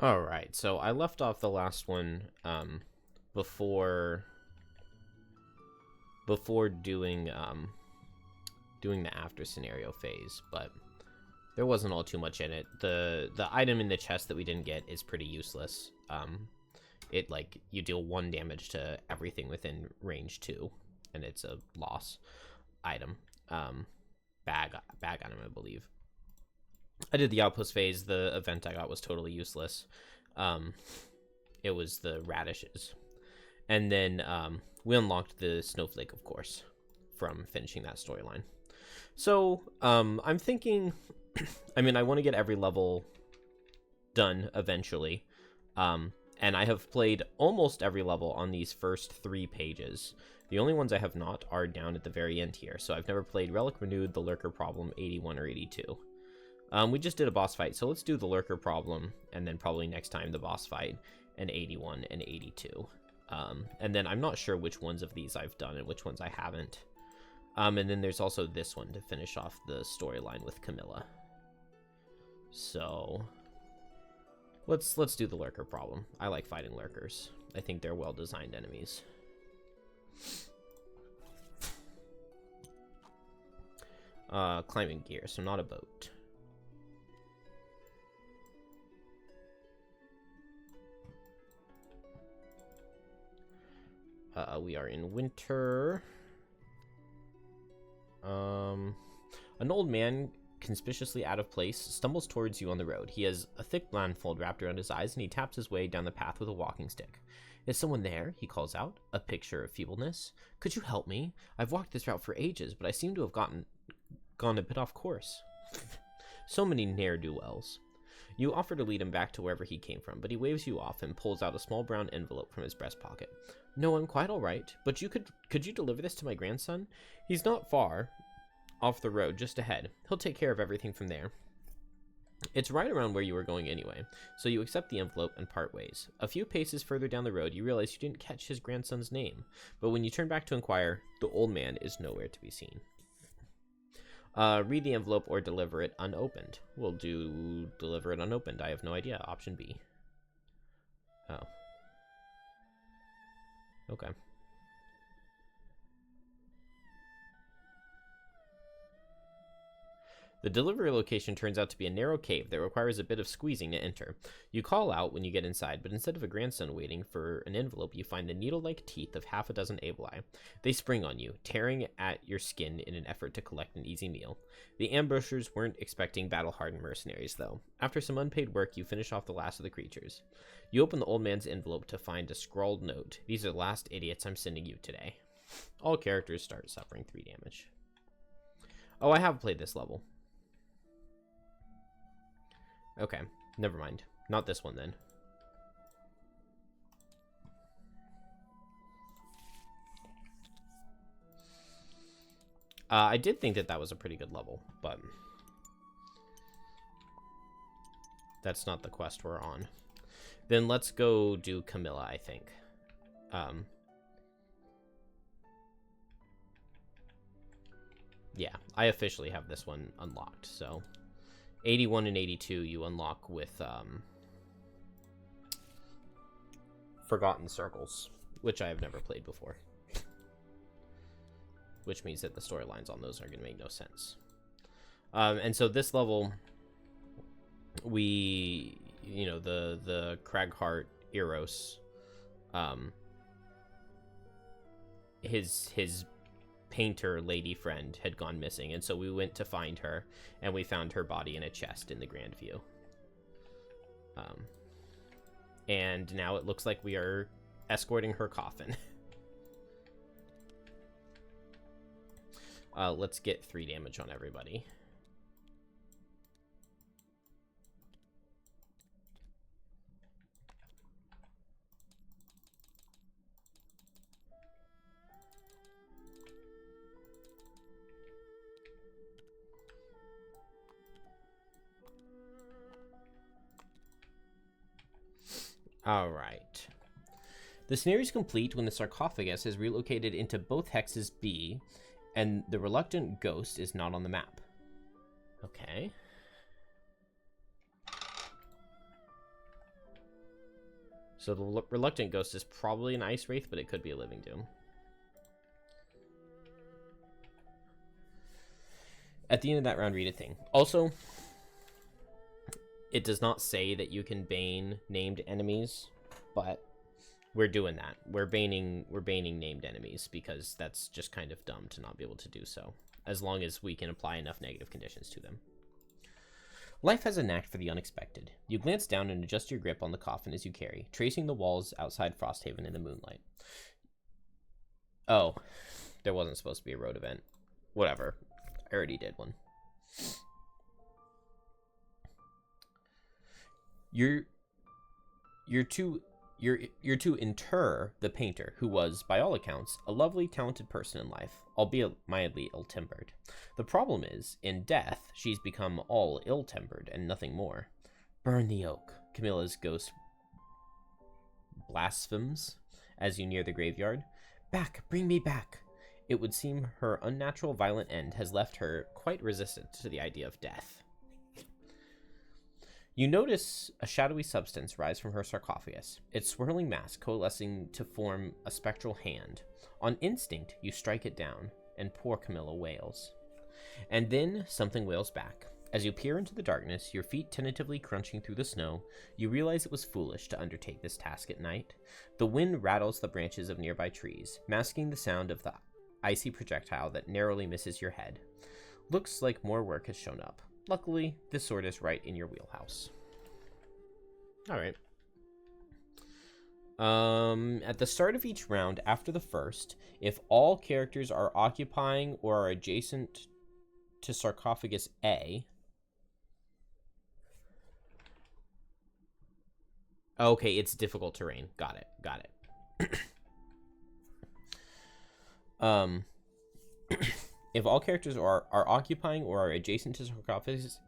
Alright, so I left off the last one before doing doing the after scenario phase, but there wasn't all too much in it. The item in the chest that we didn't get is pretty useless. It, like, you deal 1 damage to everything within range 2, and it's a loss item. Bag item, I believe. I did the outpost phase. The event I got was totally useless. It was the radishes. And then we unlocked the snowflake, of course, from finishing that storyline. So I'm thinking, I mean, I want to get every level done eventually. And I have played almost every level on these first 3 pages. The only ones I have not are down at the very end here. So I've never played Relic Renewed, The Lurker Problem, 81 or 82. We just did a boss fight, so let's do the Lurker Problem, and then probably next time the boss fight, and 81 and 82. And then I'm not sure which ones of these I've done and which ones I haven't. And then there's also this one to finish off the storyline with Camila. So let's do the Lurker Problem. I like fighting lurkers. I think they're well-designed enemies. Climbing gear, so not a boat. We are in winter. An old man, conspicuously out of place, stumbles towards you on the road. He has a thick blindfold wrapped around his eyes, and he taps his way down the path with a walking stick. Is someone there? He calls out, a picture of feebleness. Could you help me? I've walked this route for ages, but I seem to have gone a bit off course. So many ne'er-do-wells. You offer to lead him back to wherever he came from, but he waves you off and pulls out a small brown envelope from his breast pocket. No, I'm quite all right, but could you deliver this to my grandson? He's not far off the road, just ahead. He'll take care of everything from there. It's right around where you were going anyway, so you accept the envelope and part ways. A few paces further down the road, you realize you didn't catch his grandson's name, but when you turn back to inquire, the old man is nowhere to be seen. Read the envelope or deliver it unopened. We'll do deliver it unopened. I have no idea. Option B. Oh. Okay. The delivery location turns out to be a narrow cave that requires a bit of squeezing to enter. You call out when you get inside, but instead of a grandson waiting for an envelope, you find the needle-like teeth of half a dozen Abelai. They spring on you, tearing at your skin in an effort to collect an easy meal. The ambushers weren't expecting battle-hardened mercenaries, though. After some unpaid work, you finish off the last of the creatures. You open the old man's envelope to find a scrawled note. These are the last idiots I'm sending you today. All characters start suffering 3 damage. Oh, I have played this level. Okay, never mind. Not this one, then. I did think that was a pretty good level, but that's not the quest we're on. Then let's go do Camila, I think. Yeah, I officially have this one unlocked, so 81 and 82 you unlock with Forgotten Circles, which I have never played before. Which means that the storylines on those are going to make no sense. And so this level, we, you know, the Cragheart Eros, his painter lady friend had gone missing, and so we went to find her, and we found her body in a chest in the Grand View. And now it looks like we are escorting her coffin. Let's get 3 damage on everybody. All right. The scenario is complete when the sarcophagus is relocated into both hexes B, and the reluctant ghost is not on the map. Okay. So the Reluctant Ghost is probably an Ice Wraith, but it could be a Living Doom. At the end of that round, read a thing. Also, it does not say that you can bane named enemies, but we're doing that. We're baning named enemies because that's just kind of dumb to not be able to do so, as long as we can apply enough negative conditions to them. Life has a knack for the unexpected. You glance down and adjust your grip on the coffin as you carry, tracing the walls outside Frosthaven in the moonlight. Oh, there wasn't supposed to be a road event. Whatever. I already did one. You're to inter the painter, who was, by all accounts, a lovely, talented person in life, albeit mildly ill-tempered. The problem is, in death, she's become all ill-tempered and nothing more. Burn the oak, Camilla's ghost blasphemes as you near the graveyard. Back, bring me back. It would seem her unnatural violent end has left her quite resistant to the idea of death. You notice a shadowy substance rise from her sarcophagus, its swirling mass coalescing to form a spectral hand. On instinct, you strike it down, and poor Camila wails. And then something wails back. As you peer into the darkness, your feet tentatively crunching through the snow, you realize it was foolish to undertake this task at night. The wind rattles the branches of nearby trees, masking the sound of the icy projectile that narrowly misses your head. Looks like more work has shown up. Luckily, this sword is right in your wheelhouse. Alright. At the start of each round after the first, if all characters are occupying or are adjacent to sarcophagus A... Okay, it's difficult terrain. Got it. If all characters are occupying or are adjacent to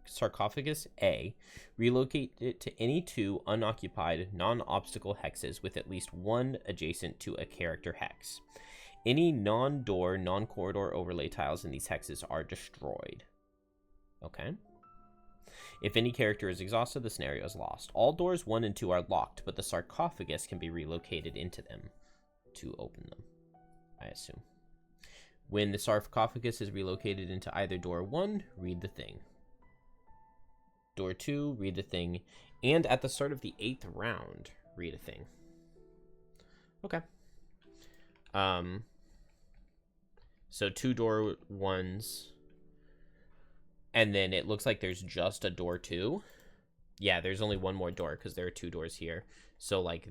sarcophagus A, relocate it to any 2 unoccupied, non-obstacle hexes with at least 1 adjacent to a character hex. Any non-door, non-corridor overlay tiles in these hexes are destroyed. Okay. If any character is exhausted, the scenario is lost. All doors 1 and 2 are locked, but the sarcophagus can be relocated into them to open them, I assume. When the sarcophagus is relocated into either door 1, read the thing. Door 2, read the thing. And at the start of the 8th round, read a thing. Okay. So 2 door 1s. And then it looks like there's just a door 2. Yeah, there's only 1 more door because there are 2 doors here. So, like,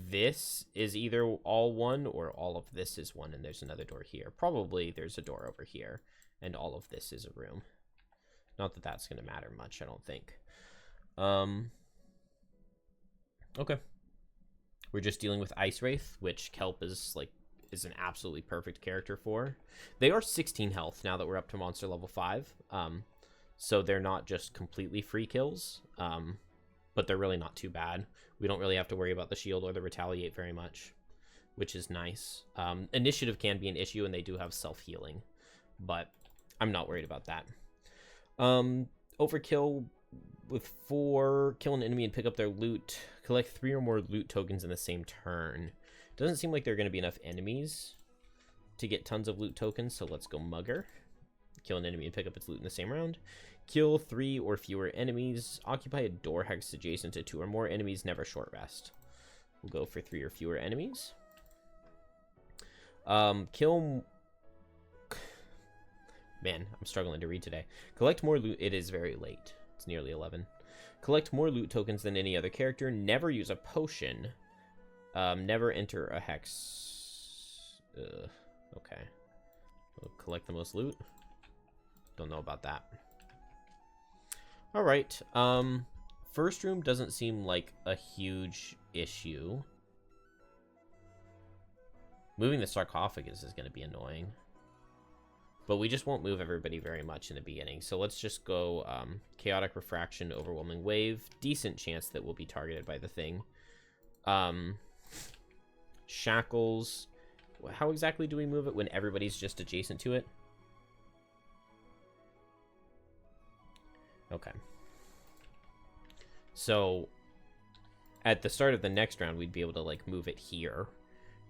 this is either all 1 or all of this is 1, and there's another door here. Probably there's a door over here, and all of this is a room. Not that that's going to matter much, I don't think. Okay. We're just dealing with Ice Wraith, which Kelp is an absolutely perfect character for. They are 16 health now that we're up to monster level 5. So they're not just completely free kills, but they're really not too bad. We don't really have to worry about the shield or the retaliate very much, which is nice. Initiative can be an issue, and they do have self-healing, but I'm not worried about that. Overkill with 4, kill an enemy and pick up their loot. Collect 3 or more loot tokens in the same turn. Doesn't seem like there are going to be enough enemies to get tons of loot tokens, so let's go Mugger. Kill an enemy and pick up its loot in the same round. Kill 3 or fewer enemies. Occupy a door hex adjacent to 2 or more enemies. Never short rest. We'll go for 3 or fewer enemies. Kill... Man, I'm struggling to read today. Collect more loot. It is very late. It's nearly 11. Collect more loot tokens than any other character. Never use a potion. Never enter a hex. Okay. We'll collect the most loot. Don't know about that. Alright. First room doesn't seem like a huge issue. Moving the sarcophagus is going to be annoying. But we just won't move everybody very much in the beginning. So let's just go Chaotic Refraction, Overwhelming Wave. Decent chance that we'll be targeted by the thing. Shackles. How exactly do we move it when everybody's just adjacent to it? Okay. So, at the start of the next round, we'd be able to, like, move it here.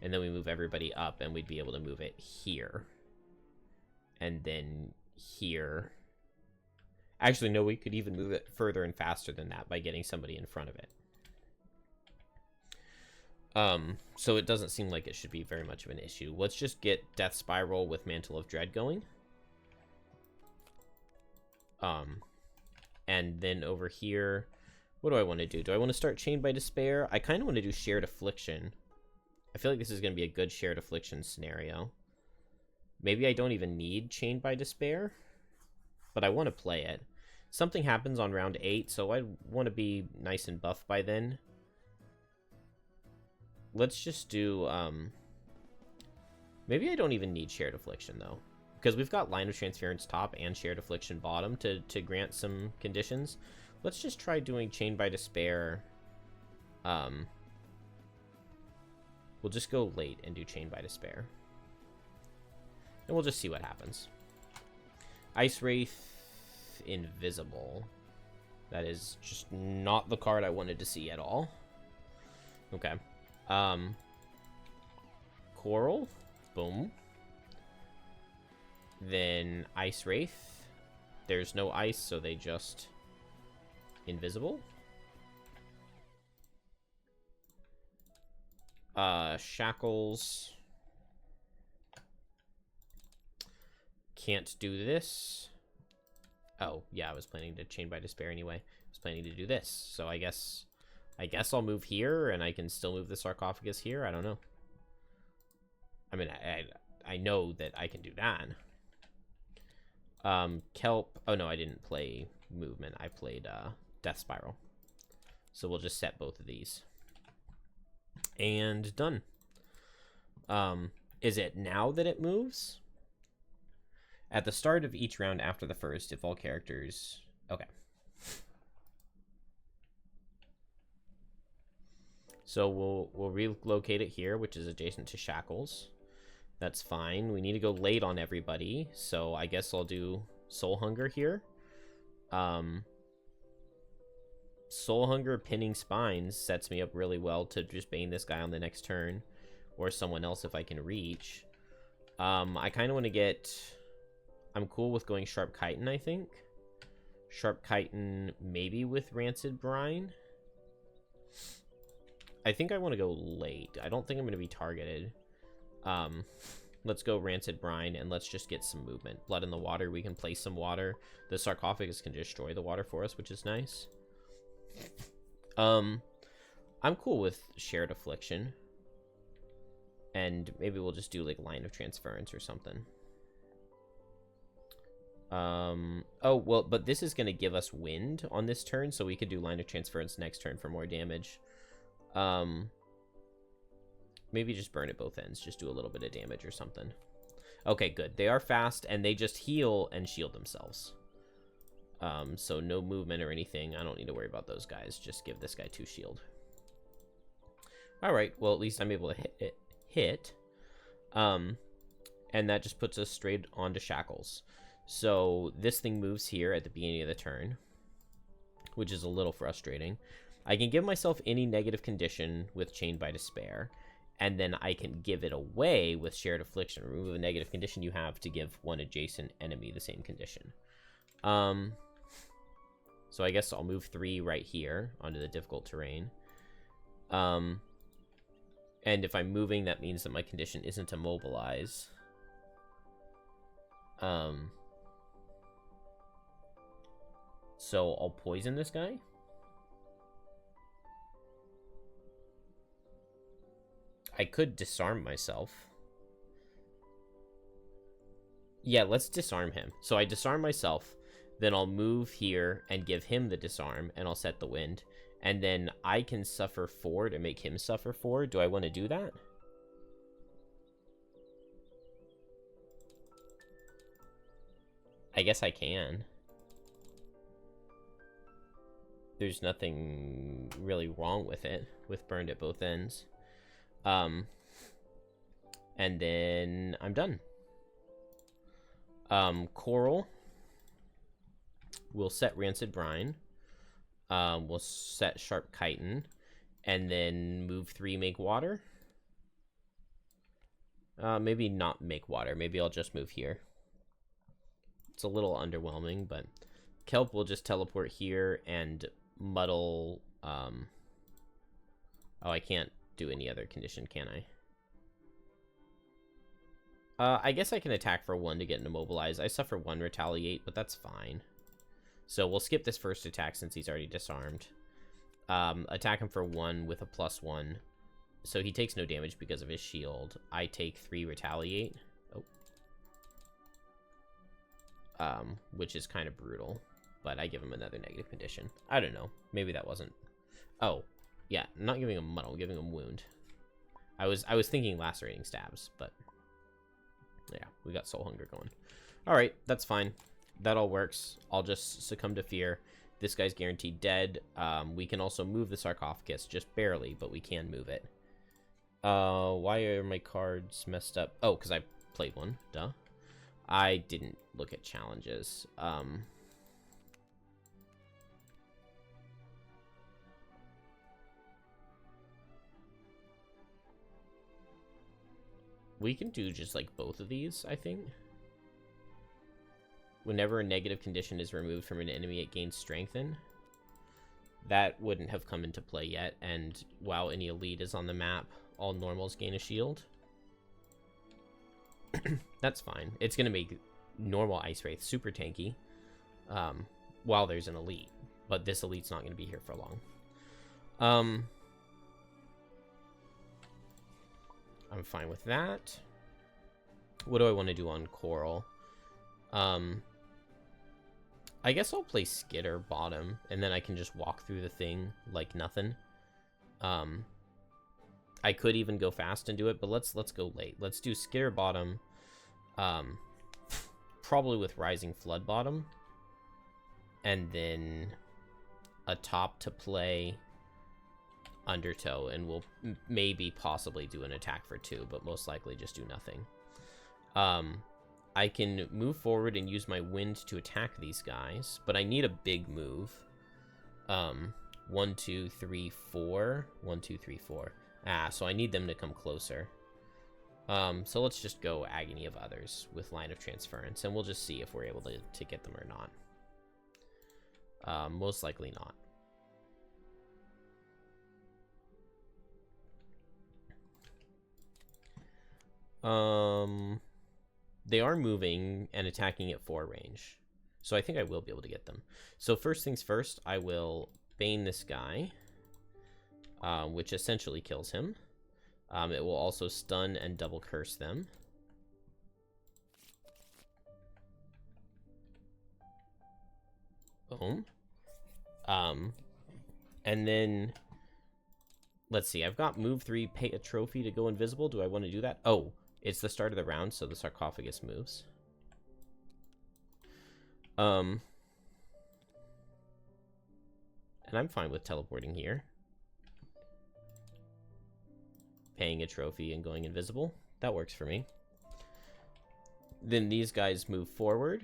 And then we move everybody up, and we'd be able to move it here. And then here. Actually, no, we could even move it further and faster than that by getting somebody in front of it. So it doesn't seem like it should be very much of an issue. Let's just get Death Spiral with Mantle of Dread going. And then over here, what do I want to do? Do I want to start Chained by Despair? I kind of want to do Shared Affliction. I feel like this is going to be a good Shared Affliction scenario. Maybe I don't even need Chained by Despair, but I want to play it. Something happens on round 8, so I want to be nice and buff by then. Let's just do, maybe I don't even need Shared Affliction, though. Because we've got Line of Transference top and Shared Affliction bottom to grant some conditions. Let's just try doing Chained by Despair. We'll just go late and do Chained by Despair. And we'll just see what happens. Ice Wraith, Invisible. That is just not the card I wanted to see at all. Okay. Coral. Boom. Then Ice Wraith. There's no ice, so they just invisible. Shackles. Can't do this. Oh, yeah, I was planning to Chain by Despair anyway. I was planning to do this. So I guess I'll move here, and I can still move the sarcophagus here. I don't know. I mean, I know that I can do that. Kelp. Oh, no, I didn't play movement. I played Death Spiral. So we'll just set both of these. And done. Is it now that it moves? At the start of each round after the first, if all characters... Okay. So we'll relocate it here, which is adjacent to Shackles. That's fine. We need to go late on everybody, so I guess I'll do Soul Hunger here. Soul Hunger pinning Spines sets me up really well to just bane this guy on the next turn, or someone else if I can reach. I kind of want to get... I'm cool with going Sharp Chitin, I think. Sharp Chitin maybe with Rancid Brine. I think I want to go late. I don't think I'm going to be targeted. Let's go Rancid Brine, and let's just get some movement. Blood in the Water, we can place some water. The sarcophagus can destroy the water for us, which is nice. I'm cool with Shared Affliction. And maybe we'll just do, like, Line of Transference or something. Oh, well, but this is going to give us wind on this turn, so we could do Line of Transference next turn for more damage. Maybe just burn at both ends. Just do a little bit of damage or something. Okay, good. They are fast, and they just heal and shield themselves. So no movement or anything. I don't need to worry about those guys. Just give this guy 2 shield. Alright, well, at least I'm able to hit. And that just puts us straight onto Shackles. So this thing moves here at the beginning of the turn, which is a little frustrating. I can give myself any negative condition with Chained by Despair, and then I can give it away with Shared Affliction. Remove a negative condition you have to give one adjacent enemy the same condition. So I guess I'll move 3 right here onto the difficult terrain. And if I'm moving, that means that my condition isn't immobilize. So I'll poison this guy. I could disarm myself. Yeah, let's disarm him. So I disarm myself, then I'll move here and give him the disarm, and I'll set the wind. And then I can suffer 4 to make him suffer 4. Do I want to do that? I guess I can. There's nothing really wrong with it, with burned at both ends. And then I'm done. Coral. We'll set Rancid Brine. We'll set Sharp Chitin. And then move 3, make water. Maybe not make water. Maybe I'll just move here. It's a little underwhelming, but Kelp will just teleport here and muddle... Oh, I can't do any other condition, can I? I guess I can attack for 1 to get immobilized. I suffer 1 retaliate, but that's fine. So we'll skip this first attack since he's already disarmed. Attack him for 1 with a +1. So he takes no damage because of his shield. I take 3 retaliate. Oh. Which is kind of brutal. But I give him another negative condition. I don't know. Maybe that wasn't... Oh. Yeah, I'm not giving him muddle, giving him wound. I was thinking lacerating stabs, but... Yeah, we got soul hunger going. Alright, that's fine. That all works. I'll just succumb to fear. This guy's guaranteed dead. We can also move the sarcophagus, just barely, but we can move it. Why are my cards messed up? Oh, because I played one. Duh. I didn't look at challenges. We can do just like both of these, I think. Whenever a negative condition is removed from an enemy, it gains strengthen. That wouldn't have come into play yet, and while any elite is on the map, all normals gain a shield. That's fine. It's going to make normal Ice Wraith super tanky while there's an elite, but this elite's not going to be here for long. I'm fine with that. What do I want to do on Coral? I guess I'll play Skitter bottom, and then I can just walk through the thing like nothing. I could even go fast and do it, but let's go late. Let's do Skitter bottom, probably with Rising Flood bottom, and then a top to play Undertow, and we'll maybe possibly do an attack for 2, but most likely just do nothing. I can move forward and use my wind to attack these guys, but I need a big move. 1, 2, 3, 4. 1, 2, 3, 4. So I need them to come closer. So let's just go Agony of Others with Line of Transference, and we'll just see if we're able to get them or not. Most likely not. They are moving and attacking at 4 range, so I think I will be able to get them. So first things first, I will Bane this guy, which essentially kills him. It will also stun and double curse them. Boom. And then let's see, I've got move 3, pay a trophy to go invisible. Do I want to do that? Oh, it's the start of the round, so the sarcophagus moves. And I'm fine with teleporting here. Paying a trophy and going invisible. That works for me. Then these guys move forward.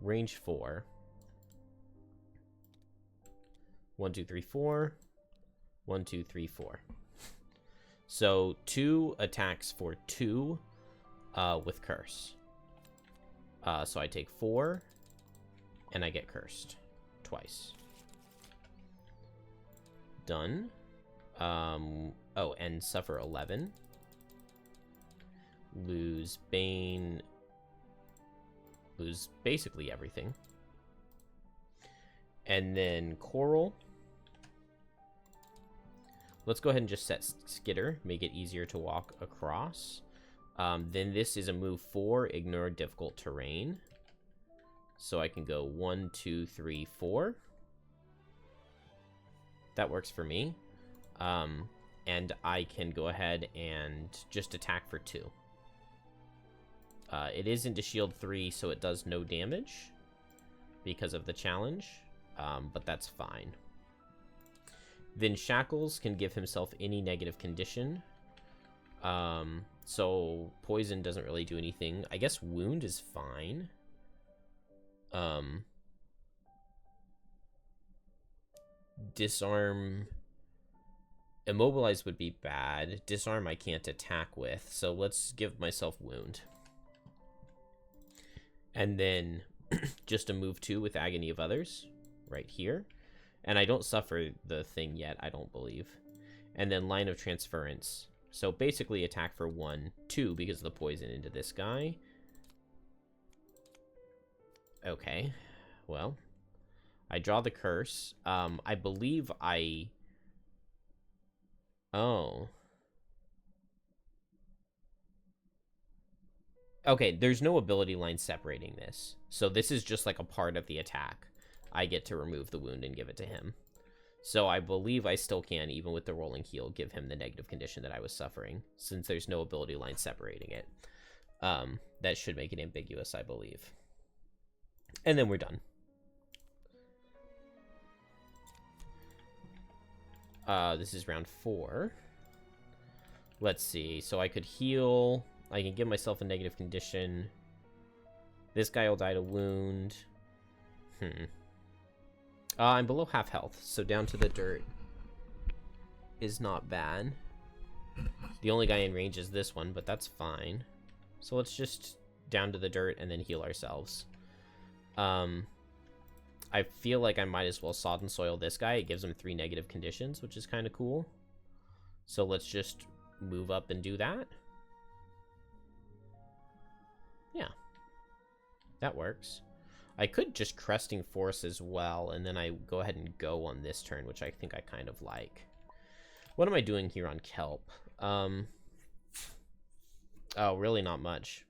Range 4. 1, 2, 3, 4. 1, 2, 3, 4. So 2 attacks for 2 with curse. So I take 4 and I get cursed twice. Done. Oh, and suffer 11. Lose Bane. Lose basically everything. And then Coral. Let's go ahead and just set Skitter, make it easier to walk across. Then this is a move 4, ignore difficult terrain. So I can go 1, 2, 3, 4. That works for me. And I can go ahead and just attack for 2. It is into shield 3, so it does no damage because of the challenge, but that's fine. Then Shackles can give himself any negative condition. So poison doesn't really do anything. I guess wound is fine. Disarm Immobilize would be bad. Disarm I can't attack with, so let's give myself wound. And then just a move 2 with Agony of Others right here. And I don't suffer the thing yet, I don't believe. And then Line of Transference. So basically attack for 1, 2 because of the poison into this guy. Okay, well, I draw the curse. I believe I... Oh. Okay, there's no ability line separating this. So this is just like a part of the attack. I get to remove the wound and give it to him. So I believe I still can, even with the rolling heal, give him the negative condition that I was suffering, since there's no ability line separating it. That should make it ambiguous, I believe. And then we're done. This is round 4. Let's see. So I could heal. I can give myself a negative condition. This guy will die to wound. I'm below half health, so down to the dirt is not bad. The only guy in range is this one, but that's fine. So let's just down to the dirt and then heal ourselves. I feel like I might as well sod and soil this guy. It gives him 3 negative conditions, which is kind of cool. So let's just move up and do that. Yeah, that works. I could just Cresting Force as well, and then I go ahead and go on this turn, which I think I kind of like. What am I doing here on Kelp? Oh, really not much.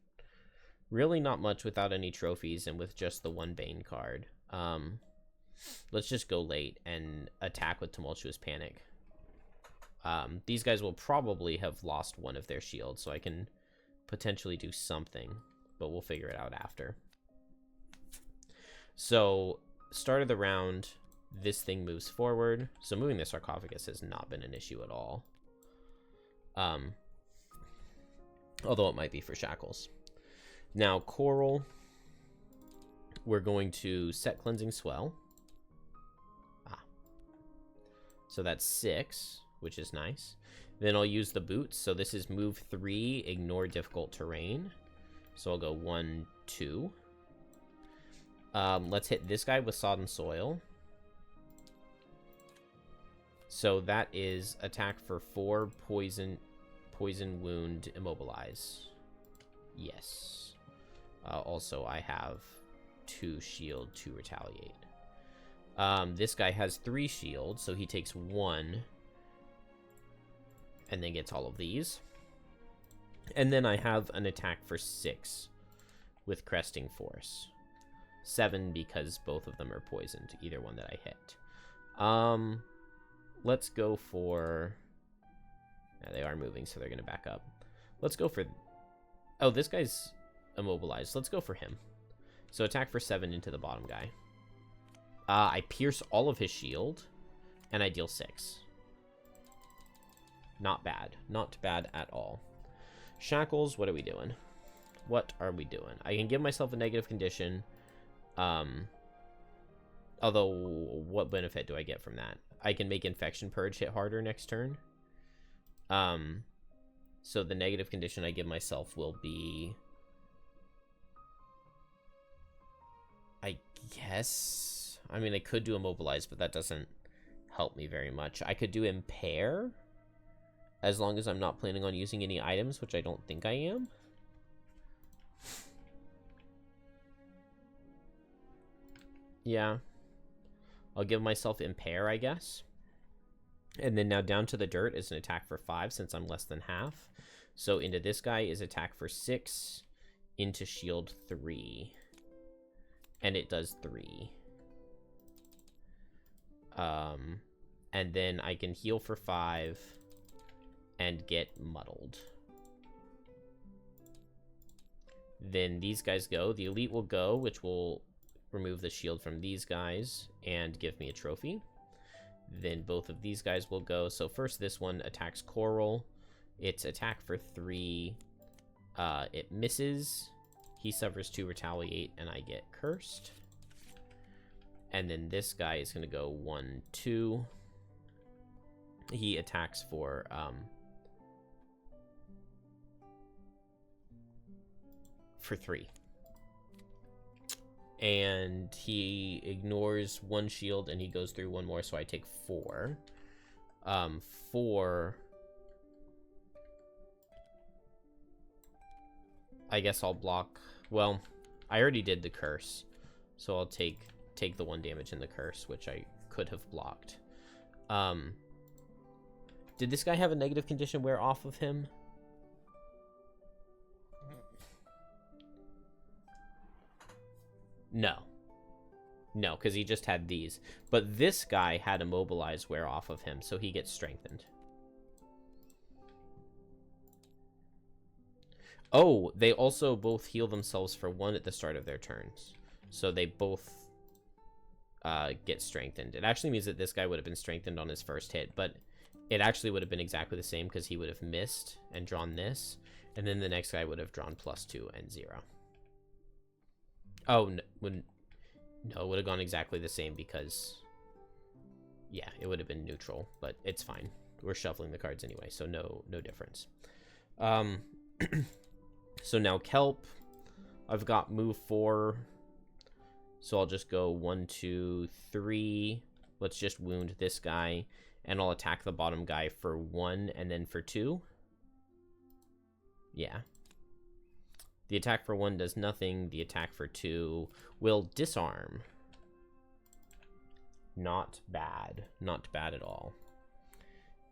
Really not much without any trophies and with just the 1 Bane card. Let's just go late and attack with Tumultuous Panic. These guys will probably have lost one of their shields, so I can potentially do something, but we'll figure it out after. So, start of the round, this thing moves forward. So moving the sarcophagus has not been an issue at all. Although it might be for Shackles. Now, Coral, we're going to set Cleansing Swell. So that's 6, which is nice. Then I'll use the boots. So this is move 3, ignore difficult terrain. So I'll go 1, 2. Let's hit this guy with Sodden Soil. So that is attack for 4, poison, wound, immobilize. Yes. Also, I have 2 shield to retaliate. This guy has 3 shields, so he takes 1. And then gets all of these. And then I have an attack for 6 with Cresting Force. 7 because both of them are poisoned, either one that I hit. Let's go for... Yeah, they are moving, so they're going to back up. Let's go for... Oh, this guy's immobilized. Let's go for him. So attack for 7 into the bottom guy. I pierce all of his shield, and I deal 6. Not bad. Not bad at all. Shackles, what are we doing? What are we doing? I can give myself a negative condition. Although, what benefit do I get from that? I can make Infection Purge hit harder next turn. So the negative condition I give myself will be... I guess... I mean, I could do Immobilize, but that doesn't help me very much. I could do Impair, as long as I'm not planning on using any items, which I don't think I am. Yeah. I'll give myself Impair, I guess. And then now down to the dirt is an attack for 5, since I'm less than half. So into this guy is attack for 6, into shield 3. And it does 3. And then I can heal for 5 and get muddled. Then these guys go. The elite will go, which will remove the shield from these guys and give me a trophy. Then both of these guys will go. So first this one attacks Coral. It's attack for 3. It misses. He suffers 2 retaliate, and I get cursed. And then this guy is going to go 1, 2. he attacks for 3. And he ignores 1 shield and he goes through 1 more, so I take 4. 4. I guess I'll block. Well, I already did the curse, so I'll take the 1 damage in the curse, which I could have blocked. Did this guy have a negative condition wear off of him? No, because he just had these. But this guy had immobilize wear off of him, so he gets strengthened. Oh, they also both heal themselves for 1 at the start of their turns. So they both get strengthened. It actually means that this guy would have been strengthened on his first hit, but it actually would have been exactly the same because he would have missed and drawn this, and then the next guy would have drawn +2 and 0. Oh, no, it would have gone exactly the same because, yeah, it would have been neutral, but it's fine. We're shuffling the cards anyway, so no difference. So now Kelp, I've got move 4, so I'll just go 1, 2, 3. Let's just wound this guy, and I'll attack the bottom guy for 1 and then for 2. Yeah. The attack for 1 does nothing. The attack for 2 will disarm. Not bad. Not bad at all.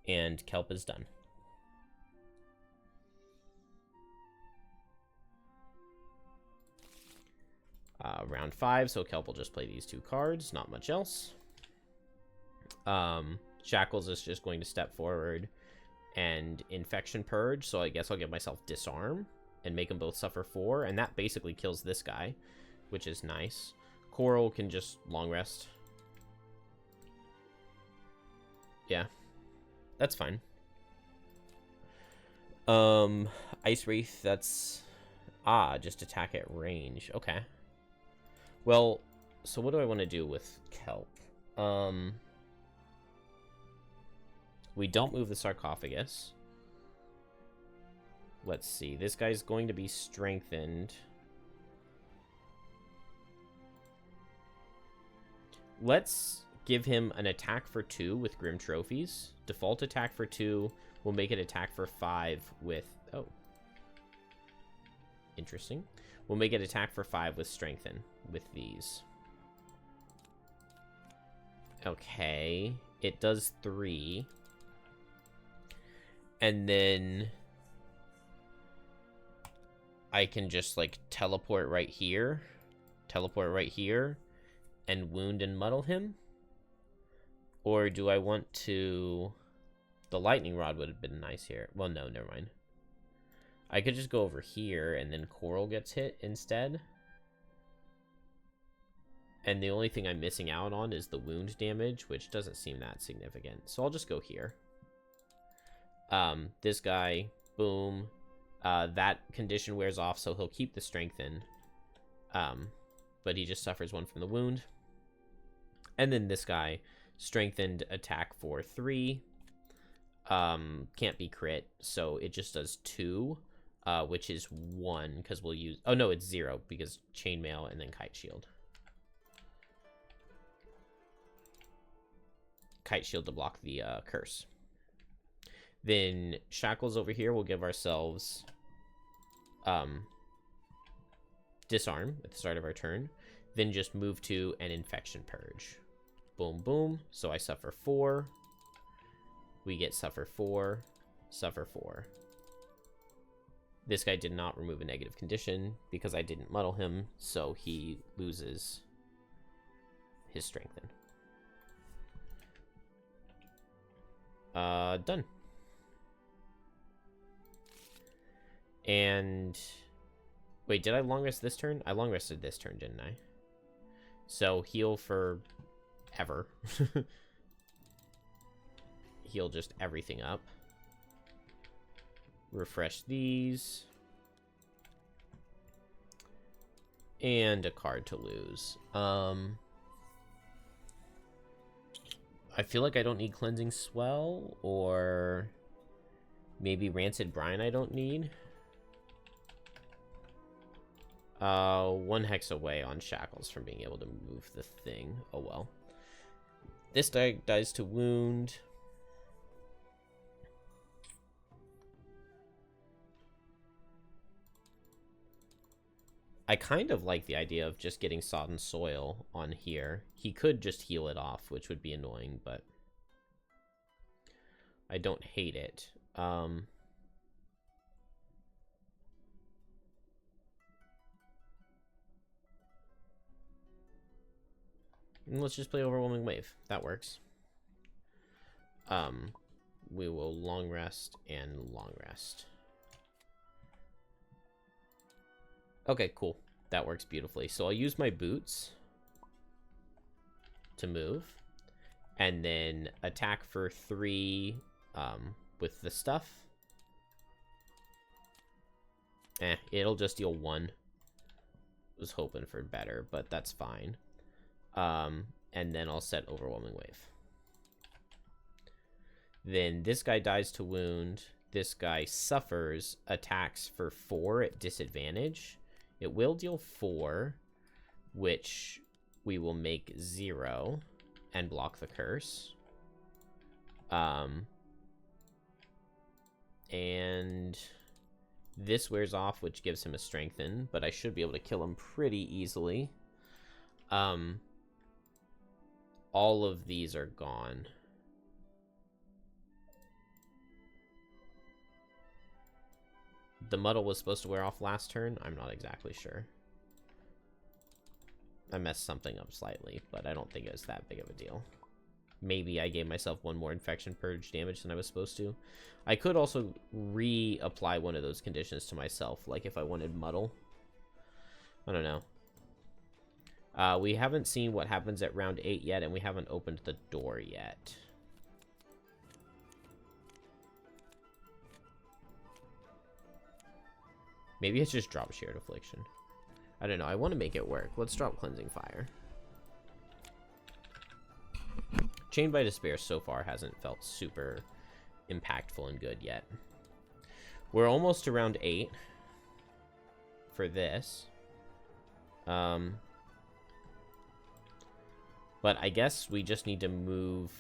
And Kelp is done. Round 5, so Kelp will just play these 2 cards. Not much else. Shackles is just going to step forward and Infection Purge, so I guess I'll give myself Disarm and make them both suffer 4, and that basically kills this guy, which is nice. Coral can just long rest. Yeah, that's fine. Ice Wraith, that's... just attack at range. Okay. Well, so what do I want to do with Kelp? We don't move the sarcophagus. Let's see. This guy's going to be strengthened. Let's give him an attack for 2 with Grim Trophies. Default attack for 2. We'll make it attack for 5 with... Oh. Interesting. We'll make it attack for 5 with Strengthen with these. Okay. It does 3. And then I can just, like, teleport right here, and wound and muddle him? Or do I want to... The lightning rod would have been nice here. Well, no, never mind. I could just go over here, and then Coral gets hit instead. And the only thing I'm missing out on is the wound damage, which doesn't seem that significant. So I'll just go here. This guy, boom. That condition wears off, so he'll keep the strengthen. But he just suffers 1 from the wound. And then this guy, strengthened attack for 3. Can't be crit, so it just does 2, which is 1, because we'll use... Oh, no, it's 0, because chainmail and then kite shield. Kite shield to block the curse. Then Shackles over here will give ourselves Disarm at the start of our turn. Then just move to an Infection Purge. Boom, boom. So I suffer 4. We get suffer 4, suffer 4. This guy did not remove a negative condition because I didn't muddle him, so he loses his strengthen. Done. And wait, did I long rest this turn? I long rested this turn, didn't I? So heal for ever. Heal just everything up. Refresh these. And a card to lose. I I feel like I don't need Cleansing Swell, or maybe Rancid Brine I don't need. 1 hex away on Shackles from being able to move the thing. Oh well. This dies to wound. I kind of like the idea of just getting Sodden Soil on here. He could just heal it off, which would be annoying, but I don't hate it. Let's just play Overwhelming Wave. That works. We will long rest and long rest. Okay, cool. That works beautifully. So I'll use my boots to move, and then attack for 3 with the stuff. It'll just deal 1. Was hoping for better, but that's fine. And then I'll set Overwhelming Wave. Then this guy dies to wound. This guy suffers, attacks for 4 at disadvantage. It will deal 4, which we will make 0 and block the curse. And this wears off, which gives him a strengthen, but I should be able to kill him pretty easily. All of these are gone. The muddle was supposed to wear off last turn. I'm not exactly sure. I messed something up slightly, but I don't think it was that big of a deal. Maybe I gave myself 1 more infection purge damage than I was supposed to. I could also reapply one of those conditions to myself, like if I wanted muddle. I don't know. We haven't seen what happens at round 8 yet, and we haven't opened the door yet. Maybe it's just drop Shared Affliction. I don't know. I want to make it work. Let's drop Cleansing Fire. Chained by Despair so far hasn't felt super impactful and good yet. We're almost to round 8 for this. But I guess we just need to move.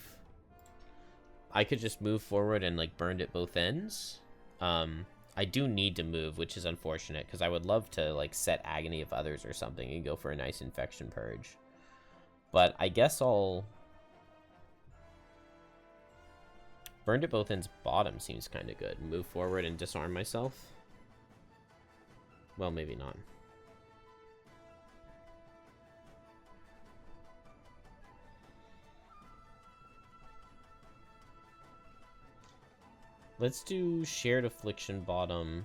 I could just move forward and like burned at both ends. I do need to move, which is unfortunate, because I would love to like set Agony of Others or something and go for a nice infection purge. But I guess I'll burned at both ends. Bottom seems kind of good. Move forward and disarm myself. Well, maybe not. Let's do Shared Affliction bottom.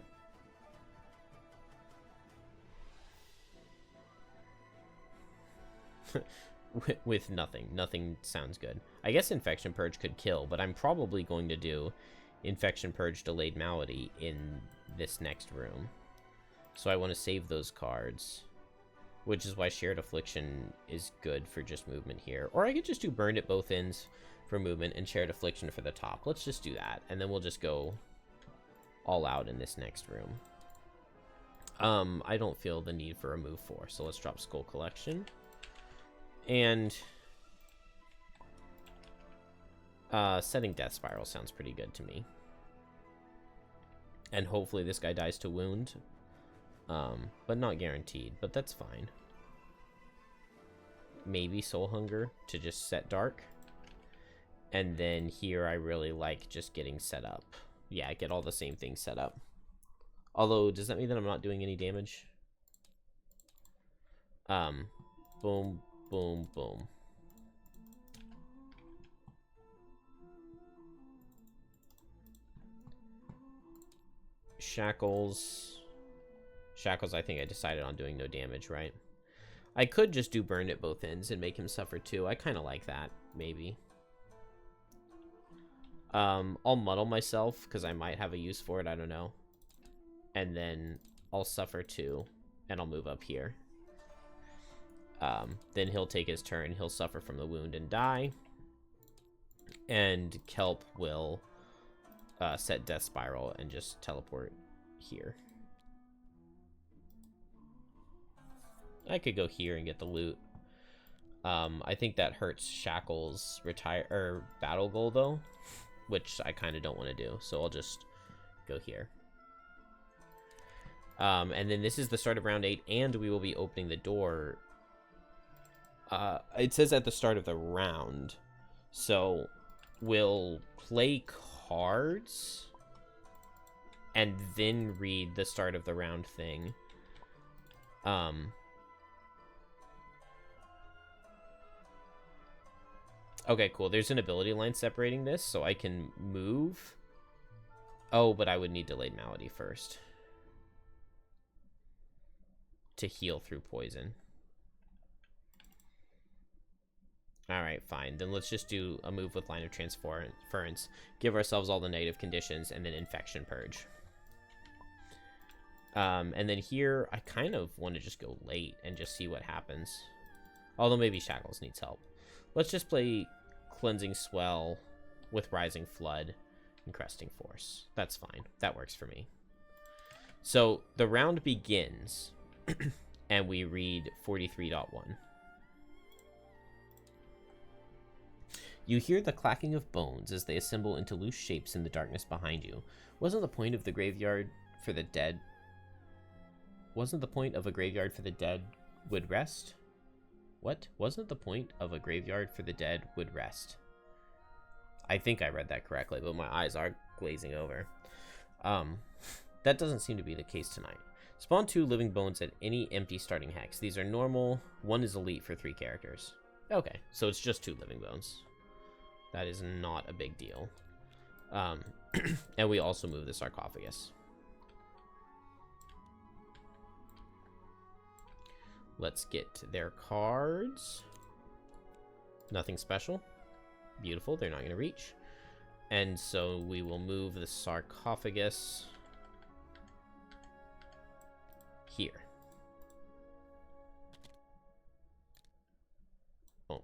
With nothing. Nothing sounds good. I guess Infection Purge could kill, but I'm probably going to do Infection Purge Delayed Malady in this next room. So I want to save those cards, which is why Shared Affliction is good for just movement here. Or I could just do Burned at both ends for movement and Shared Affliction for the top. Let's just do that, and then we'll just go all out in this next room. I don't feel the need for a move 4, so let's drop Skull Collection. And setting Death Spiral sounds pretty good to me. And hopefully this guy dies to wound. But not guaranteed, but that's fine. Maybe Soul Hunger to just set Dark. And then here I really like just getting set up. Yeah, get all the same things set up. Although, does that mean that I'm not doing any damage? Boom, boom, boom. Shackles. Shackles, I think I decided on doing no damage, right? I could just do Burned at both ends and make him suffer too. I kind of like that, maybe. I'll muddle myself, because I might have a use for it, I don't know. And then I'll suffer too, and I'll move up here. Then he'll take his turn, he'll suffer from the wound and die. And Kelp will set Death Spiral and just teleport here. I could go here and get the loot. I think that hurts Shackles' battle goal though, which I kind of don't want to do. So I'll just go here. And then this is the start of round 8, and we will be opening the door. It says at the start of the round, so we'll play cards and then read the start of the round thing. Okay, cool. There's an ability line separating this, so I can move. Oh, but I would need Delayed Malady first to heal through poison. Alright, fine. Then let's just do a move with Line of Transference. Give ourselves all the negative conditions, and then Infection Purge. And then here, I kind of want to just go late and just see what happens. Although maybe Shackles needs help. Let's just play Cleansing Swell with Rising Flood and Cresting Force. That's fine. That works for me. So the round begins, and we read 43.1. You hear the clacking of bones as they assemble into loose shapes in the darkness behind you. Wasn't the point of a graveyard for the dead would rest? What? Wasn't the point of a graveyard for the dead would rest? I think I read that correctly, but my eyes are glazing over. That doesn't seem to be the case tonight. Spawn 2 living bones at any empty starting hex. These are normal. 1 is elite for 3 characters. Okay, so it's just 2 living bones. That is not a big deal. And we also move the sarcophagus. Let's get their cards. Nothing special. Beautiful. They're not going to reach. And so we will move the sarcophagus here. Oh.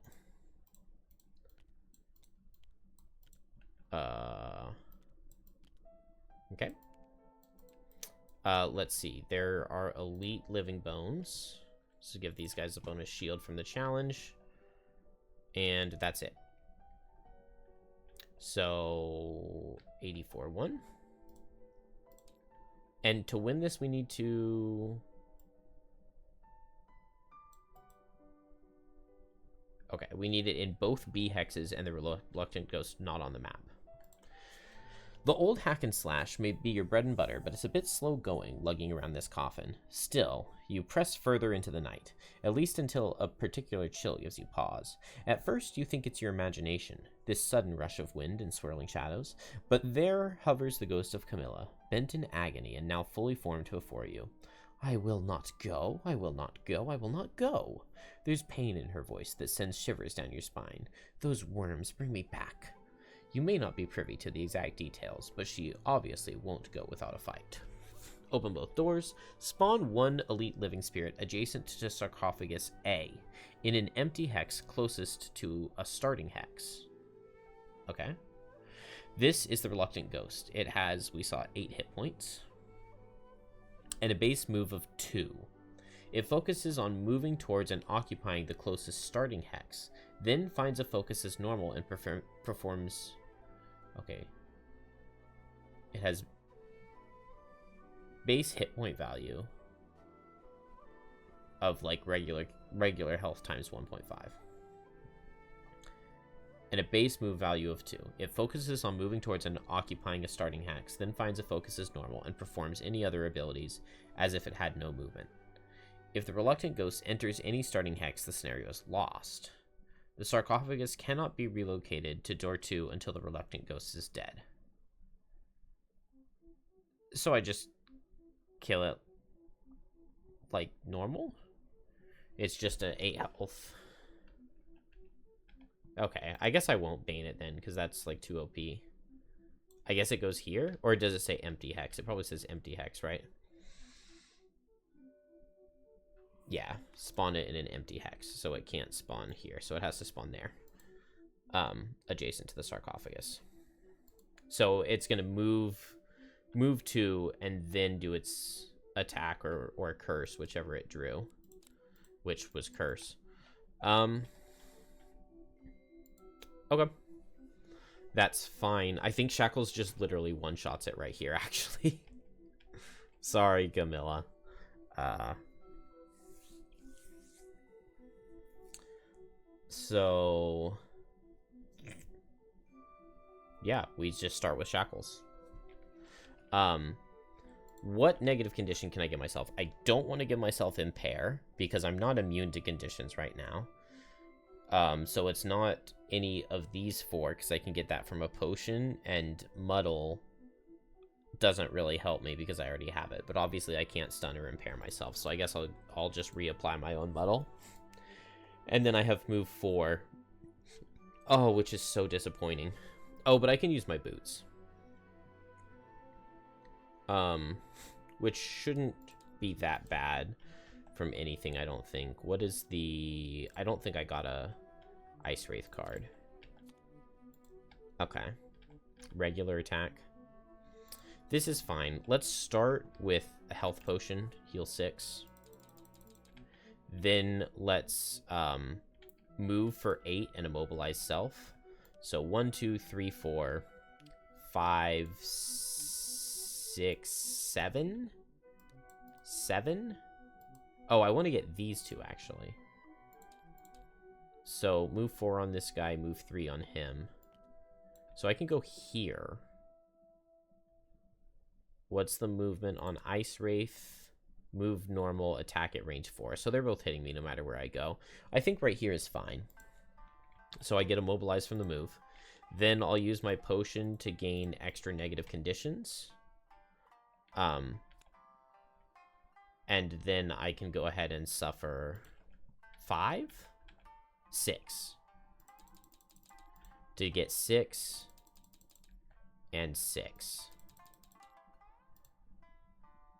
Okay. Let's see. There are elite living bones. So give these guys a bonus shield from the challenge. And that's it. So 84-1. And to win this, we need to... Okay, we need it in both B hexes and the Reluctant Ghost not on the map. The old hack and slash may be your bread and butter, but it's a bit slow going, lugging around this coffin. Still, you press further into the night, at least until a particular chill gives you pause. At first, you think it's your imagination, this sudden rush of wind and swirling shadows, but there hovers the ghost of Camila, bent in agony and now fully formed before you. I will not go, I will not go, I will not go. There's pain in her voice that sends shivers down your spine. Those worms bring me back. You may not be privy to the exact details, but she obviously won't go without a fight. Open both doors. Spawn 1 elite living spirit adjacent to sarcophagus A in an empty hex closest to a starting hex. Okay. This is the Reluctant Ghost. It has, we saw, 8 hit points and a base move of 2. It focuses on moving towards and occupying the closest starting hex, then finds a focus as normal and performs... Okay. It has base hit point value of like regular health times 1.5. And a base move value of 2. It focuses on moving towards and occupying a starting hex, then finds a focus as normal and performs any other abilities as if it had no movement. If the Reluctant Ghost enters any starting hex, the scenario is lost. The sarcophagus cannot be relocated to door 2 until the Reluctant Ghost is dead. So I just kill it like normal? It's just an 8 health. Okay, I guess I won't bane it then, because that's like 2 OP. I guess it goes here? Or does it say empty hex? It probably says empty hex, right? Yeah, spawn it in an empty hex, so it can't spawn here, so it has to spawn there. adjacent to the sarcophagus. So it's going to move 2 and then do its attack or curse, whichever it drew, which was curse. Okay. That's fine. I think Shackles just literally one-shots it right here, actually. Sorry, Camila. So... yeah, we just start with Shackles. What negative condition can I give myself? I don't want to give myself Impair, because I'm not immune to conditions right now. So it's not any of these 4, because I can get that from a potion, and Muddle doesn't really help me because I already have it. But obviously I can't stun or impair myself, so I guess I'll just reapply my own Muddle. And then I have move 4. Oh, which is so disappointing. Oh, but I can use my boots. Which shouldn't be that bad from anything, I don't think. What is the... I don't think I got a Ice Wraith card. Okay. Regular attack. This is fine. Let's start with a health potion, heal 6. Then let's move for 8 and immobilize self. So 1, 2, 3, 4, 5, 6, 7? 7? Oh, I want to get these 2, actually. So move 4 on this guy, move 3 on him. So I can go here. What's the movement on Ice Wraith? Move normal, attack at range 4. So they're both hitting me no matter where I go. I think right here is fine. So I get immobilized from the move. Then I'll use my potion to gain extra negative conditions. And then I can go ahead and suffer 5? 6. To get 6 and 6.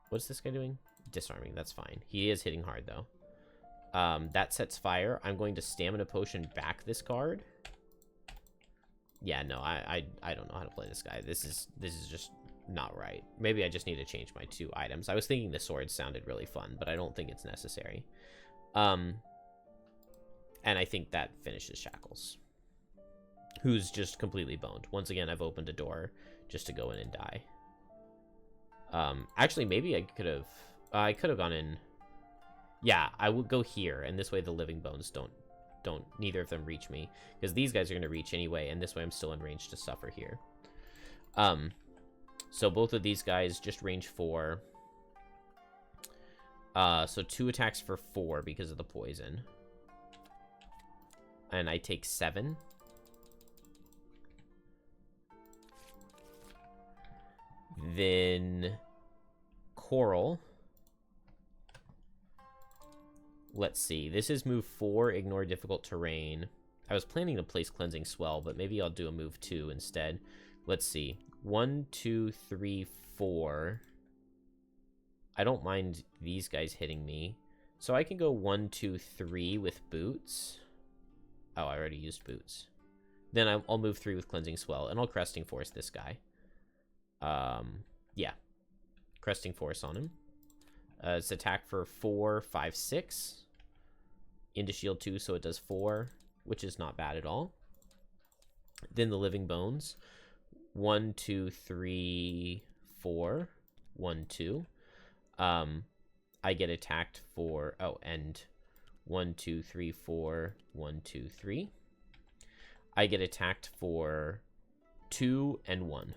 What's this guy doing? Disarming, that's fine. He is hitting hard, though. That sets fire. I'm going to Stamina Potion back this card. Yeah, no, I don't know how to play this guy. This is just not right. Maybe I just need to change my 2 items. I was thinking the sword sounded really fun, but I don't think it's necessary. And I think that finishes Shackles, who's just completely boned. Once again, I've opened a door just to go in and die. Actually, maybe I could have gone in. Yeah, I would go here, and this way the living bones don't neither of them reach me, because these guys are going to reach anyway, and this way I'm still in range to suffer here. So both of these guys just range 4. So 2 attacks for 4 because of the poison. And I take 7. Then Coral. Let's see. This is move 4, ignore difficult terrain. I was planning to place Cleansing Swell, but maybe I'll do a move 2 instead. Let's see. 1, 2, 3, 4. I don't mind these guys hitting me. So I can go 1, 2, 3 with boots. Oh, I already used boots. Then I'll move 3 with Cleansing Swell, and I'll Cresting Force this guy. Yeah. Cresting Force on him. It's attack for 4, 5, 6. Into shield 2, so it does 4, which is not bad at all. Then the Living Bones. 1, 2, 3, 4. 1, 2. I get attacked for... oh, and 1, 2, 3, 4. 1, 2, 3. I get attacked for 2 and 1.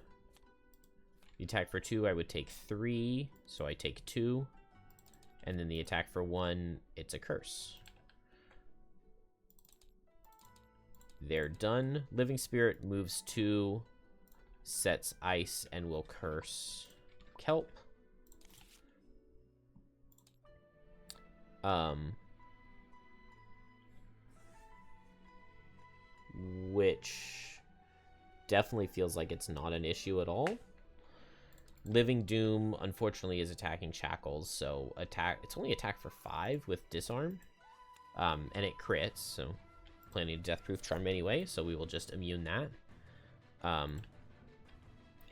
The attack for 2, I would take 3, so I take 2. And then the attack for 1, it's a curse. They're done. Living Spirit moves 2, sets ice, and will curse Kelp. Which definitely feels like it's not an issue at all. Living Doom, unfortunately, is attacking Shackles, so it's only attack for 5 with Disarm. And it crits, so planning to Deathproof Charm anyway, so we will just immune that.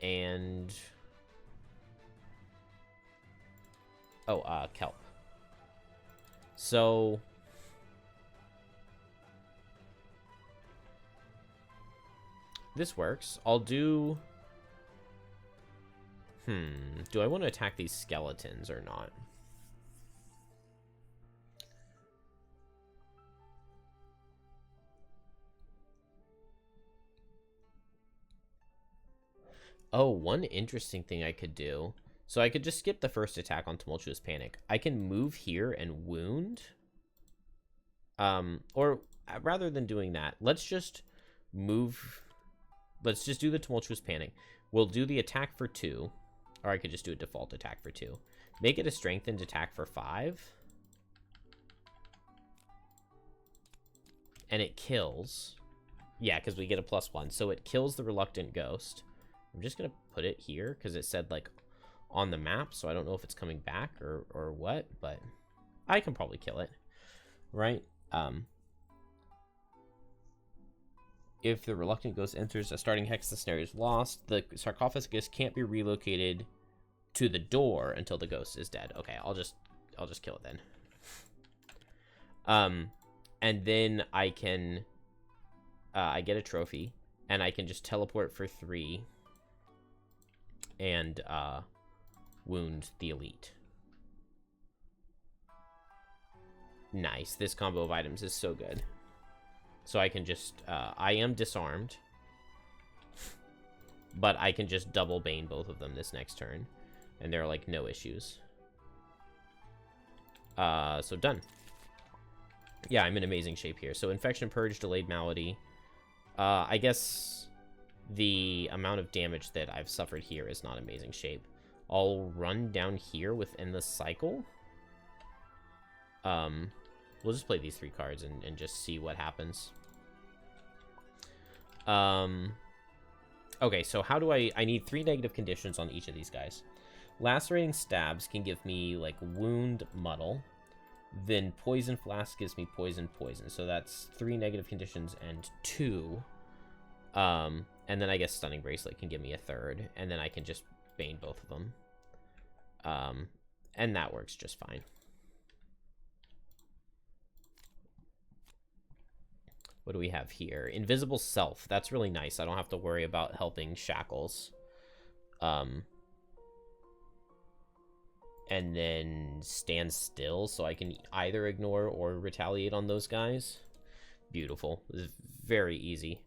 And... oh, Kelp. So... this works. I'll do... do I want to attack these skeletons or not? Oh, one interesting thing I could do. So I could just skip the first attack on Tumultuous Panic. I can move here and wound. Or rather than doing that, let's just move. Let's just do the Tumultuous Panic. We'll do the attack for 2. Or I could just do a default attack for 2. Make it a strengthened attack for 5. And it kills. Yeah, because we get a +1. So it kills the Reluctant Ghost. I'm just going to put it here because it said, like, on the map. So I don't know if it's coming back or what. But I can probably kill it. Right? If the Reluctant Ghost enters a starting hex, the scenario is lost. The sarcophagus can't be relocated to the door until the ghost is dead. Okay, I'll just kill it then. And then I can I get a trophy, and I can just teleport for 3 and wound the elite. Nice. This combo of items is so good. So I can just, I am disarmed, but I can just double Bane both of them this next turn, and there are, like, no issues. So done. Yeah, I'm in amazing shape here. So Infection, Purge, Delayed Malady. I guess the amount of damage that I've suffered here is not amazing shape. I'll run down here with Endless Cycle. We'll just play these 3 cards and just see what happens. Okay, so how do I need 3 negative conditions on each of these guys. Lacerating Stabs can give me, like, Wound, Muddle. Then Poison Flask gives me Poison, Poison. So that's 3 negative conditions and 2. And then I guess Stunning Bracelet can give me a 3rd. And then I can just Bane both of them. And that works just fine. What do we have here? Invisible Self. That's really nice. I don't have to worry about helping Shackles. And then Stand Still, so I can either ignore or retaliate on those guys. Beautiful. It's very easy.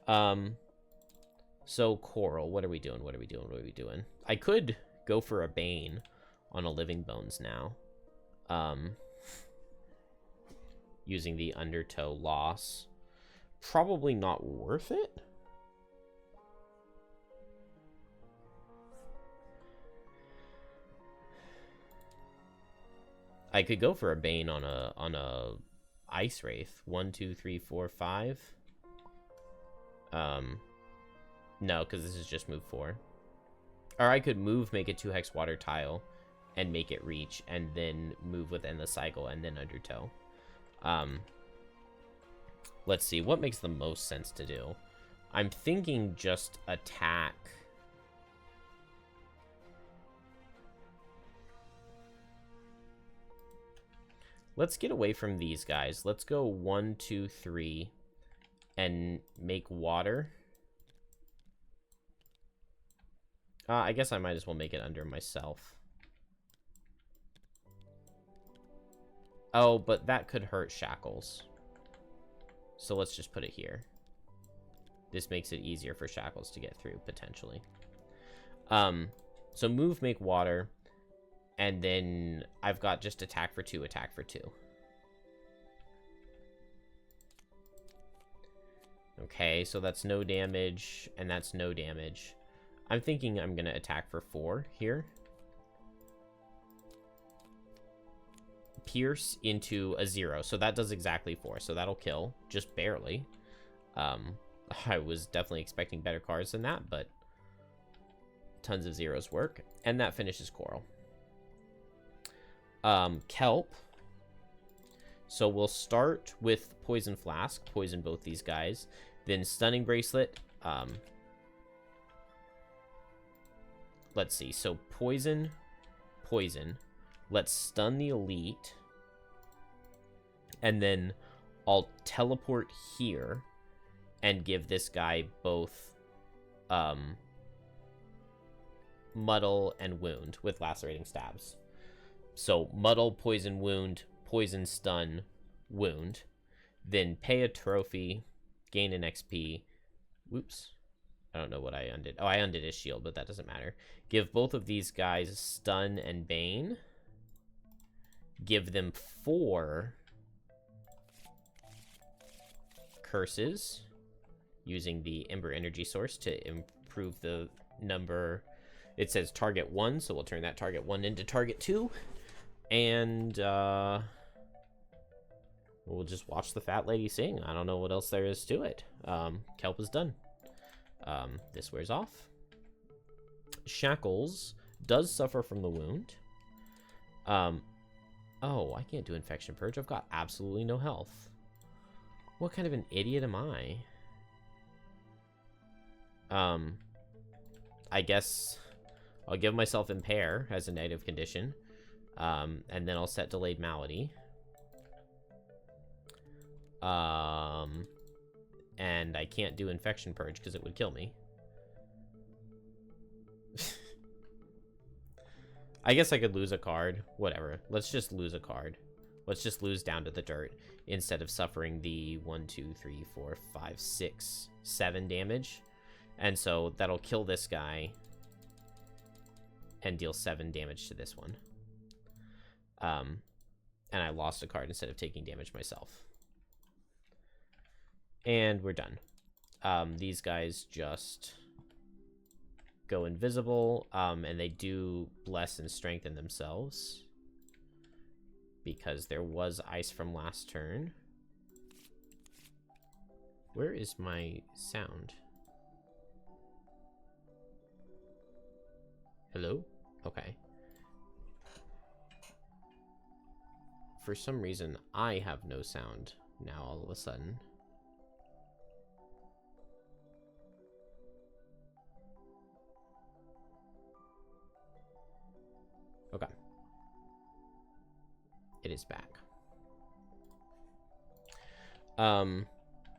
So Coral, what are we doing? What are we doing? What are we doing? I could go for a Bane on a Living Bones now. Using the Undertow loss. Probably not worth it. I could go for a Bane on a Ice Wraith. 1, 2, 3, 4, 5. No, because this is just move 4. Or I could move, make a 2-hex water tile, and make it reach, and then move within the cycle, and then Undertow. Let's see, what makes the most sense to do? I'm thinking just attack. Let's get away from these guys. Let's go 1, 2, 3, and make water. I guess I might as well make it under myself. Oh, but that could hurt Shackles. So let's just put it here. This makes it easier for Shackles to get through, potentially. So move, make water. And then I've got just attack for 2, attack for 2. Okay, so that's no damage, and that's no damage. I'm thinking I'm going to attack for 4 here. Pierce into a 0, so that does exactly 4, so that'll kill, just barely. I was definitely expecting better cards than that, but tons of 0s work, and that finishes Coral. Kelp. So we'll start with Poison Flask, poison both these guys. Then Stunning Bracelet. Let's see. So poison, poison. Let's stun the elite. And then I'll teleport here and give this guy both muddle and wound with lacerating stabs. So muddle, poison, wound, poison, stun, wound. Then pay a trophy, gain an XP. Whoops. I don't know what I undid. Oh, I undid his shield, but that doesn't matter. Give both of these guys stun and bane. Give them 4 curses using the Ember Energy Source to improve the number. It says target 1, so we'll turn that target 1 into target 2. And we'll just watch the fat lady sing. I don't know what else there is to it. Kelp is done. This wears off. Shackles does suffer from the wound. Oh, I can't do Infection Purge. I've got absolutely no health. What kind of an idiot am I? I guess I'll give myself Impair as a negative condition. And then I'll set Delayed Malady. And I can't do Infection Purge because it would kill me. I guess I could lose a card. Whatever. Let's just lose a card. Let's just lose down to the dirt instead of suffering the 1, 2, 3, 4, 5, 6, 7 damage. And so that'll kill this guy and deal 7 damage to this one. And I lost a card instead of taking damage myself. And we're done. These guys just go invisible, and they do bless and strengthen themselves because there was ice from last turn. Where is my sound? Hello? Okay. For some reason, I have no sound now all of a sudden. Okay. It is back.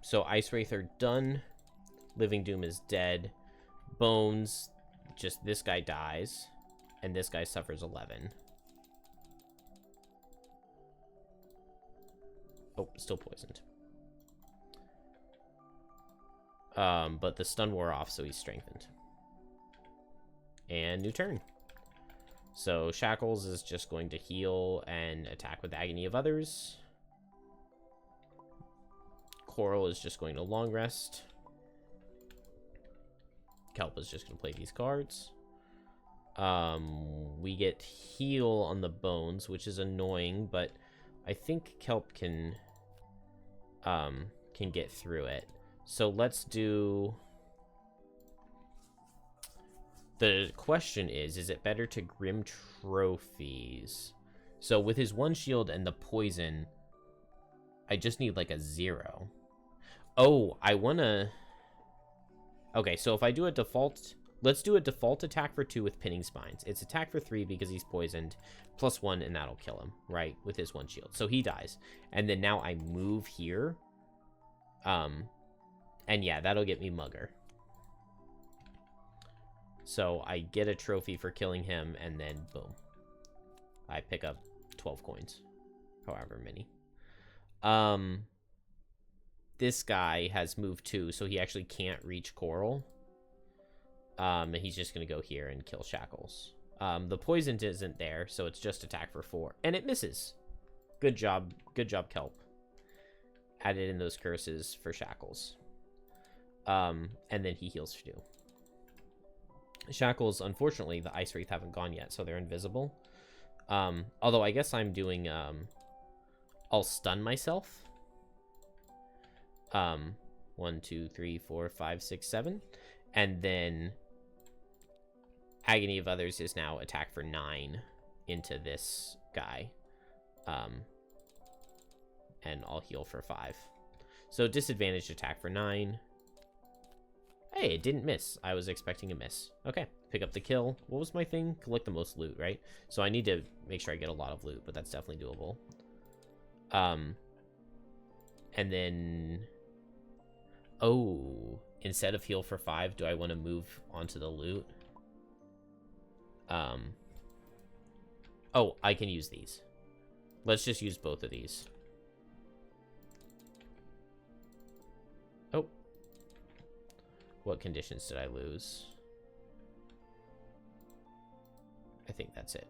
So Ice Wraith are done. Living Doom is dead. Bones, just this guy dies. And this guy suffers 11. Oh, still poisoned. But the stun wore off, so he's strengthened. And new turn. So Shackles is just going to heal and attack with Agony of Others. Coral is just going to long rest. Kelp is just going to play these cards. We get heal on the bones, which is annoying, but I think Kelp can get through it. So let's do... The question is it better to Grim Trophies? So with his 1 shield and the poison, I just need like a 0. Oh, I want to... Okay, so if I do a default... Let's do a default attack for 2 with Pinning Spines. It's attack for 3 because he's poisoned, +1, and that'll kill him, right? With his 1 shield. So he dies. And then now I move here. And yeah, that'll get me Mugger. So I get a trophy for killing him, and then boom. I pick up 12 coins. However many. This guy has moved 2, so he actually can't reach Coral. And he's just going to go here and kill Shackles. The poison isn't there, so it's just attack for 4. And it misses. Good job. Good job, Kelp. Added in those curses for Shackles. And then he heals for 2. Shackles, unfortunately, the Ice Wraith haven't gone yet, so they're invisible. Although I guess I'm doing... I'll stun myself. 1, 2, 3, 4, 5, 6, 7. And then... Agony of Others is now attack for 9 into this guy. and I'll heal for 5. So disadvantaged attack for 9. Hey, it didn't miss. I was expecting a miss. Okay, pick up the kill. What was my thing? Collect the most loot, right? So I need to make sure I get a lot of loot, but that's definitely doable. And then... Oh, instead of heal for 5, do I want to move onto the loot? Oh, I can use these. Let's just use both of these. Oh. What conditions did I lose? I think that's it.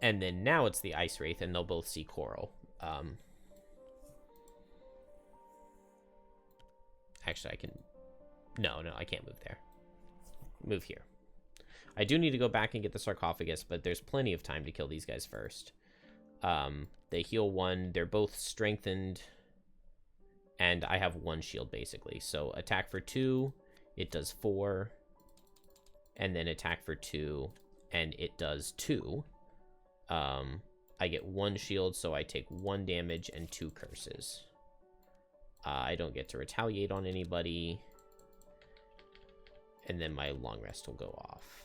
And then now it's the Ice Wraith, and they'll both see Coral. Actually, I can... No, I can't move there. Move here. I do need to go back and get the sarcophagus, but there's plenty of time to kill these guys first. They heal 1. They're both strengthened. And I have 1 shield, basically. So attack for 2, it does 4. And then attack for 2, and it does 2. I get 1 shield, so I take 1 damage and 2 curses. I don't get to retaliate on anybody. And then my long rest will go off.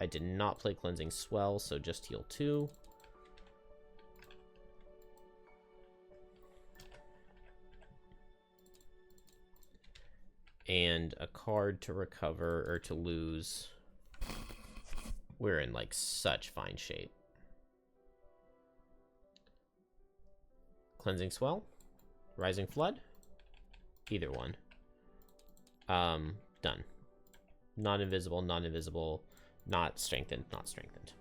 I did not play Cleansing Swell, so just heal 2. And a card to recover, or to lose. We're in, like, such fine shape. Cleansing Swell? Rising Flood? Either one. Done. Not invisible, not invisible, not strengthened, not strengthened.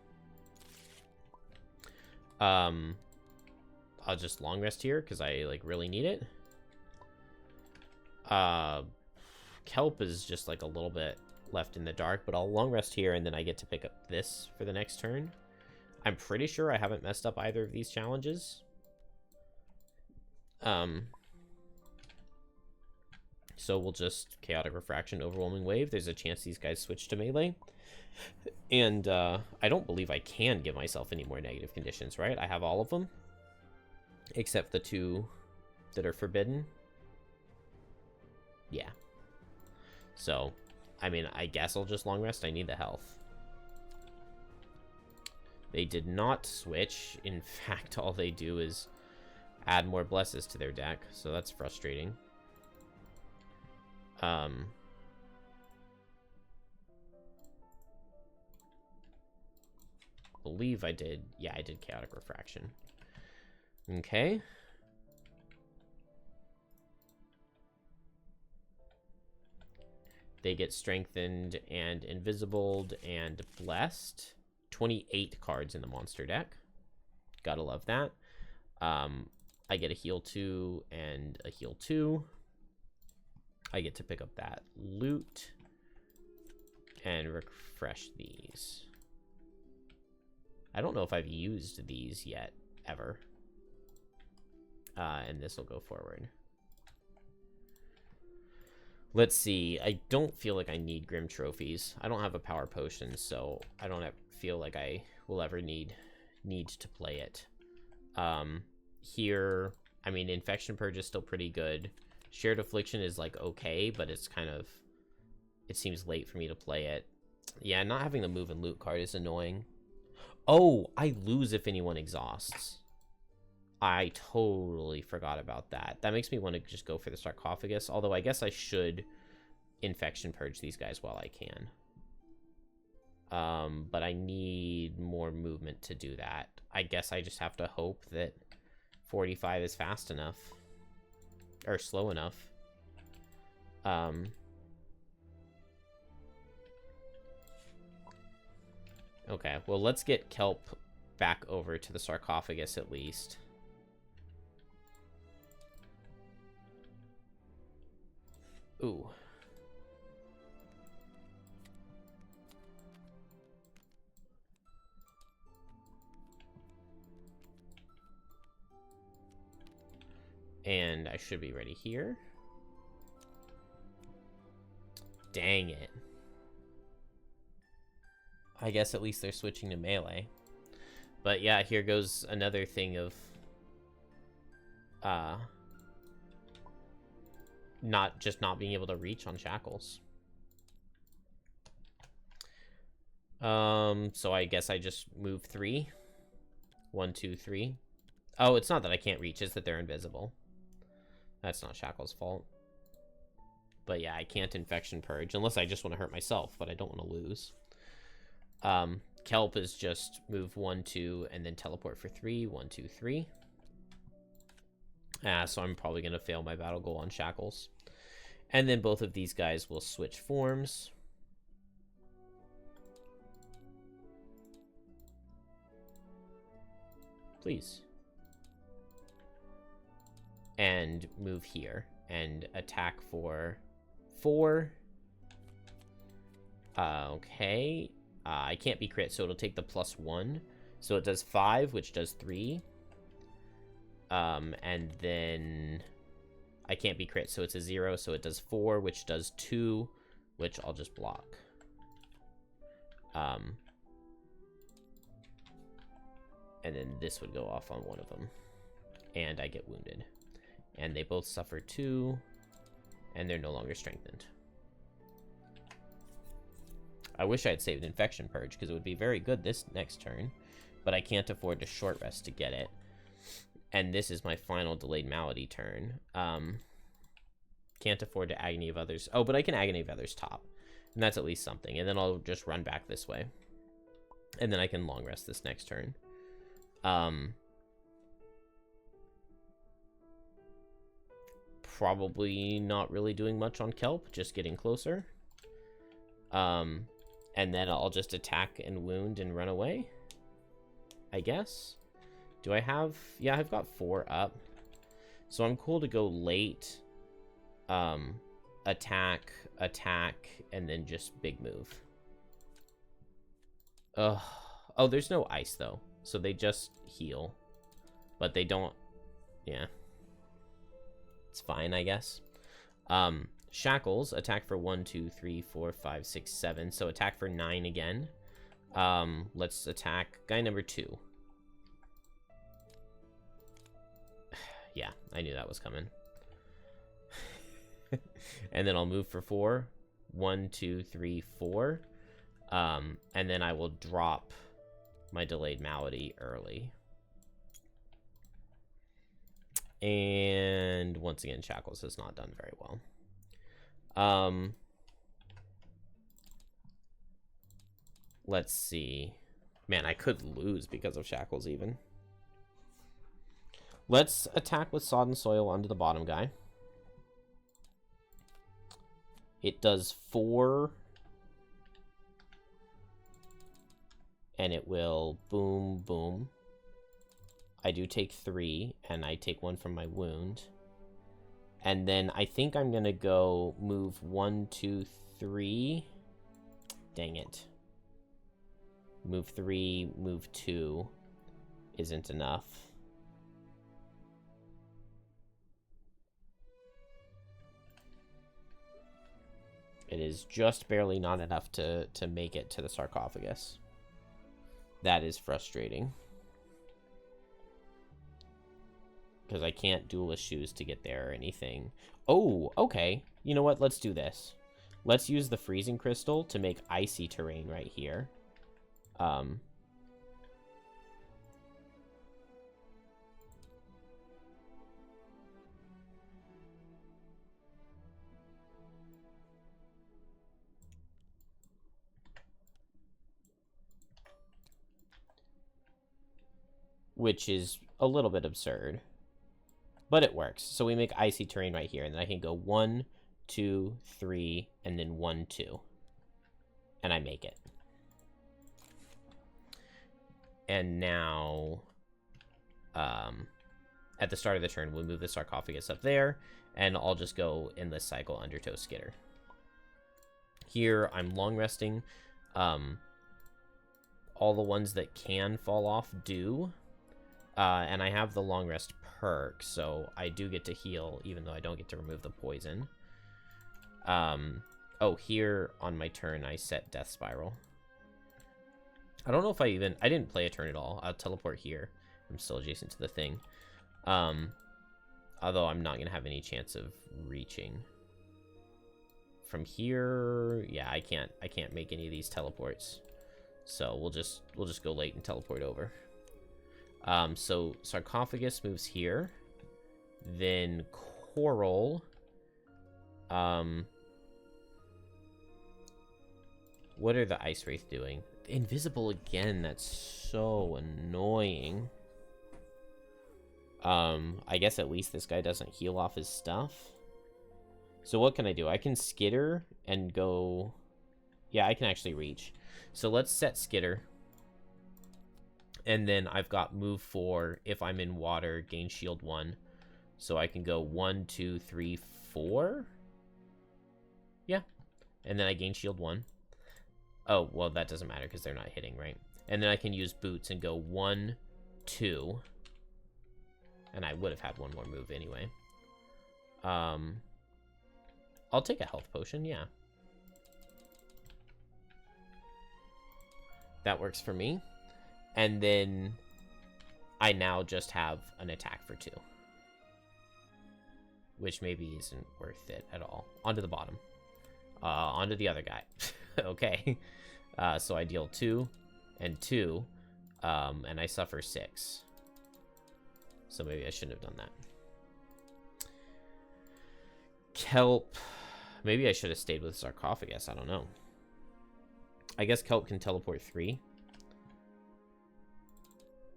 I'll just long rest here, because I, like, really need it. Kelp is just, like, a little bit left in the dark, but I'll long rest here, and then I get to pick up this for the next turn. I'm pretty sure I haven't messed up either of these challenges. So we'll just Chaotic Refraction, Overwhelming Wave. There's a chance these guys switch to melee. And I don't believe I can give myself any more negative conditions, right? I have all of them. Except the 2 that are forbidden. Yeah. So, I mean, I guess I'll just long rest. I need the health. They did not switch. In fact, all they do is add more blesses to their deck. So that's frustrating. Believe I did. Yeah, I did Chaotic Refraction. Okay. They get strengthened and invisibled and blessed. 28 cards in the monster deck. Gotta love that. I get a heal 2 and a heal 2. I get to pick up that loot and refresh these. I don't know if I've used these yet, ever. And this will go forward. Let's see. I don't feel like I need Grim Trophies. I don't have a power potion, so I don't feel like I will ever need to play it. Here, I mean, Infection Purge is still pretty good. Shared Affliction is, like, okay, but it's kind of... It seems late for me to play it. Yeah, not having the move and loot card is annoying. Oh, I lose if anyone exhausts. I totally forgot about that. That makes me want to just go for the sarcophagus, although I guess I should Infection Purge these guys while I can. But I need more movement to do that. I guess I just have to hope that 45 is fast enough. Or slow enough. Okay, well, let's get Kelp back over to the sarcophagus at least. Ooh. And I should be ready here. Dang it. I guess at least they're switching to melee. But yeah, here goes another thing of not being able to reach on Shackles. So I guess I just move 3. 1, 2, 3. Oh, it's not that I can't reach, it's that they're invisible. That's not Shackles' fault. But yeah, I can't Infection Purge unless I just want to hurt myself, but I don't want to lose. Kelp is just move 1, 2, and then teleport for 3. 1, 2, 3. So I'm probably going to fail my battle goal on Shackles. And then both of these guys will switch forms. Please. And move here and attack for 4. Okay. I can't be crit, so it'll take the +1. So it does 5, which does 3. And then I can't be crit, so it's a 0, so it does 4, which does 2, which I'll just block. And then this would go off on one of them. And I get wounded. And they both suffer 2, and they're no longer strengthened. I wish I had saved Infection Purge, because it would be very good this next turn. But I can't afford to short rest to get it. And this is my final Delayed Malady turn. Can't afford to Agony of Others. Oh, but I can Agony of Others top. And that's at least something. And then I'll just run back this way. And then I can long rest this next turn. Probably not really doing much on Kelp, just getting closer. And then I'll just attack and wound and run away, I guess. Do I have... Yeah, I've got 4 up. So I'm cool to go late. Attack, and then just big move. Ugh. Oh, there's no ice, though. So they just heal. But they don't... Yeah. It's fine, I guess. Shackles, attack for 1, 2, 3, 4, 5, 6, 7. So attack for 9 again. Let's attack guy number 2. Yeah, I knew that was coming. And then I'll move for 4. 1, 2, 3, 4. And then I will drop my Delayed Malady early. And once again, Shackles has not done very well. Let's see. Man, I could lose because of Shackles even. Let's attack with Sodden Soil onto the bottom guy. It does 4. And it will boom, boom. I do take 3, and I take 1 from my wound. And then I think I'm going to go move 1, 2, 3. Dang it. Move 3, move 2 isn't enough. It is just barely not enough to make it to the sarcophagus. That is frustrating. Because I can't Duelist Shoes to get there or anything. Oh, okay. You know what? Let's do this. Let's use the Freezing Crystal to make icy terrain right here. Which is a little bit absurd. But it works. So we make icy terrain right here. And then I can go 1, 2, 3, and then 1, 2. And I make it. And now, at the start of the turn, we'll move the sarcophagus up there. And I'll just go Endless Cycle Undertow Skitter. Here, I'm long resting. All the ones that can fall off do. And I have the long rest perk, so I do get to heal, even though I don't get to remove the poison. Oh, here on my turn, I set Death Spiral. I don't know if I didn't play a turn at all. I'll teleport here. I'm still adjacent to the thing. Although I'm not going to have any chance of reaching. From here, yeah, I can't make any of these teleports. So we'll just go late and teleport over. So sarcophagus moves here. Then coral. What are the ice wraith doing? Invisible again. That's so annoying. I guess at least this guy doesn't heal off his stuff. So what can I do? I can skitter and go... Yeah, I can actually reach. So let's set skitter. And then I've got move 4 if I'm in water, gain shield 1. So I can go 1, 2, 3, 4. Yeah. And then I gain shield 1. Oh, well, that doesn't matter because they're not hitting, right? And then I can use boots and go 1, 2. And I would have had one more move anyway. I'll take a health potion, yeah. That works for me. And then I now just have an attack for 2. Which maybe isn't worth it at all. Onto the bottom. Onto the other guy. Okay. So I deal 2 and 2. And I suffer 6. So maybe I shouldn't have done that. Kelp. Maybe I should have stayed with sarcophagus. I don't know. I guess Kelp can teleport 3.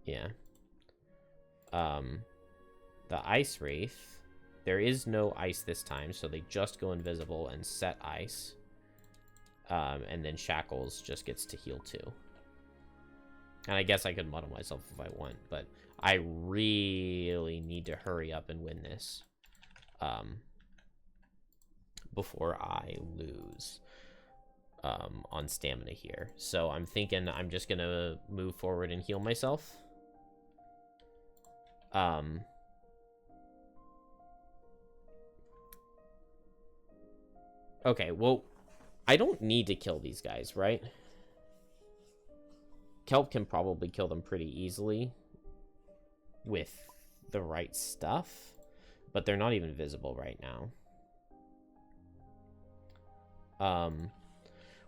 Yeah. The ice wraith. There is no ice this time, so they just go invisible and set ice. And then Shackles just gets to heal 2. And I guess I could muddle myself if I want, but I really need to hurry up and win this. Before I lose on stamina here. So I'm thinking I'm just gonna move forward and heal myself. Okay, well, I don't need to kill these guys, right? Kelp can probably kill them pretty easily with the right stuff, but they're not even visible right now.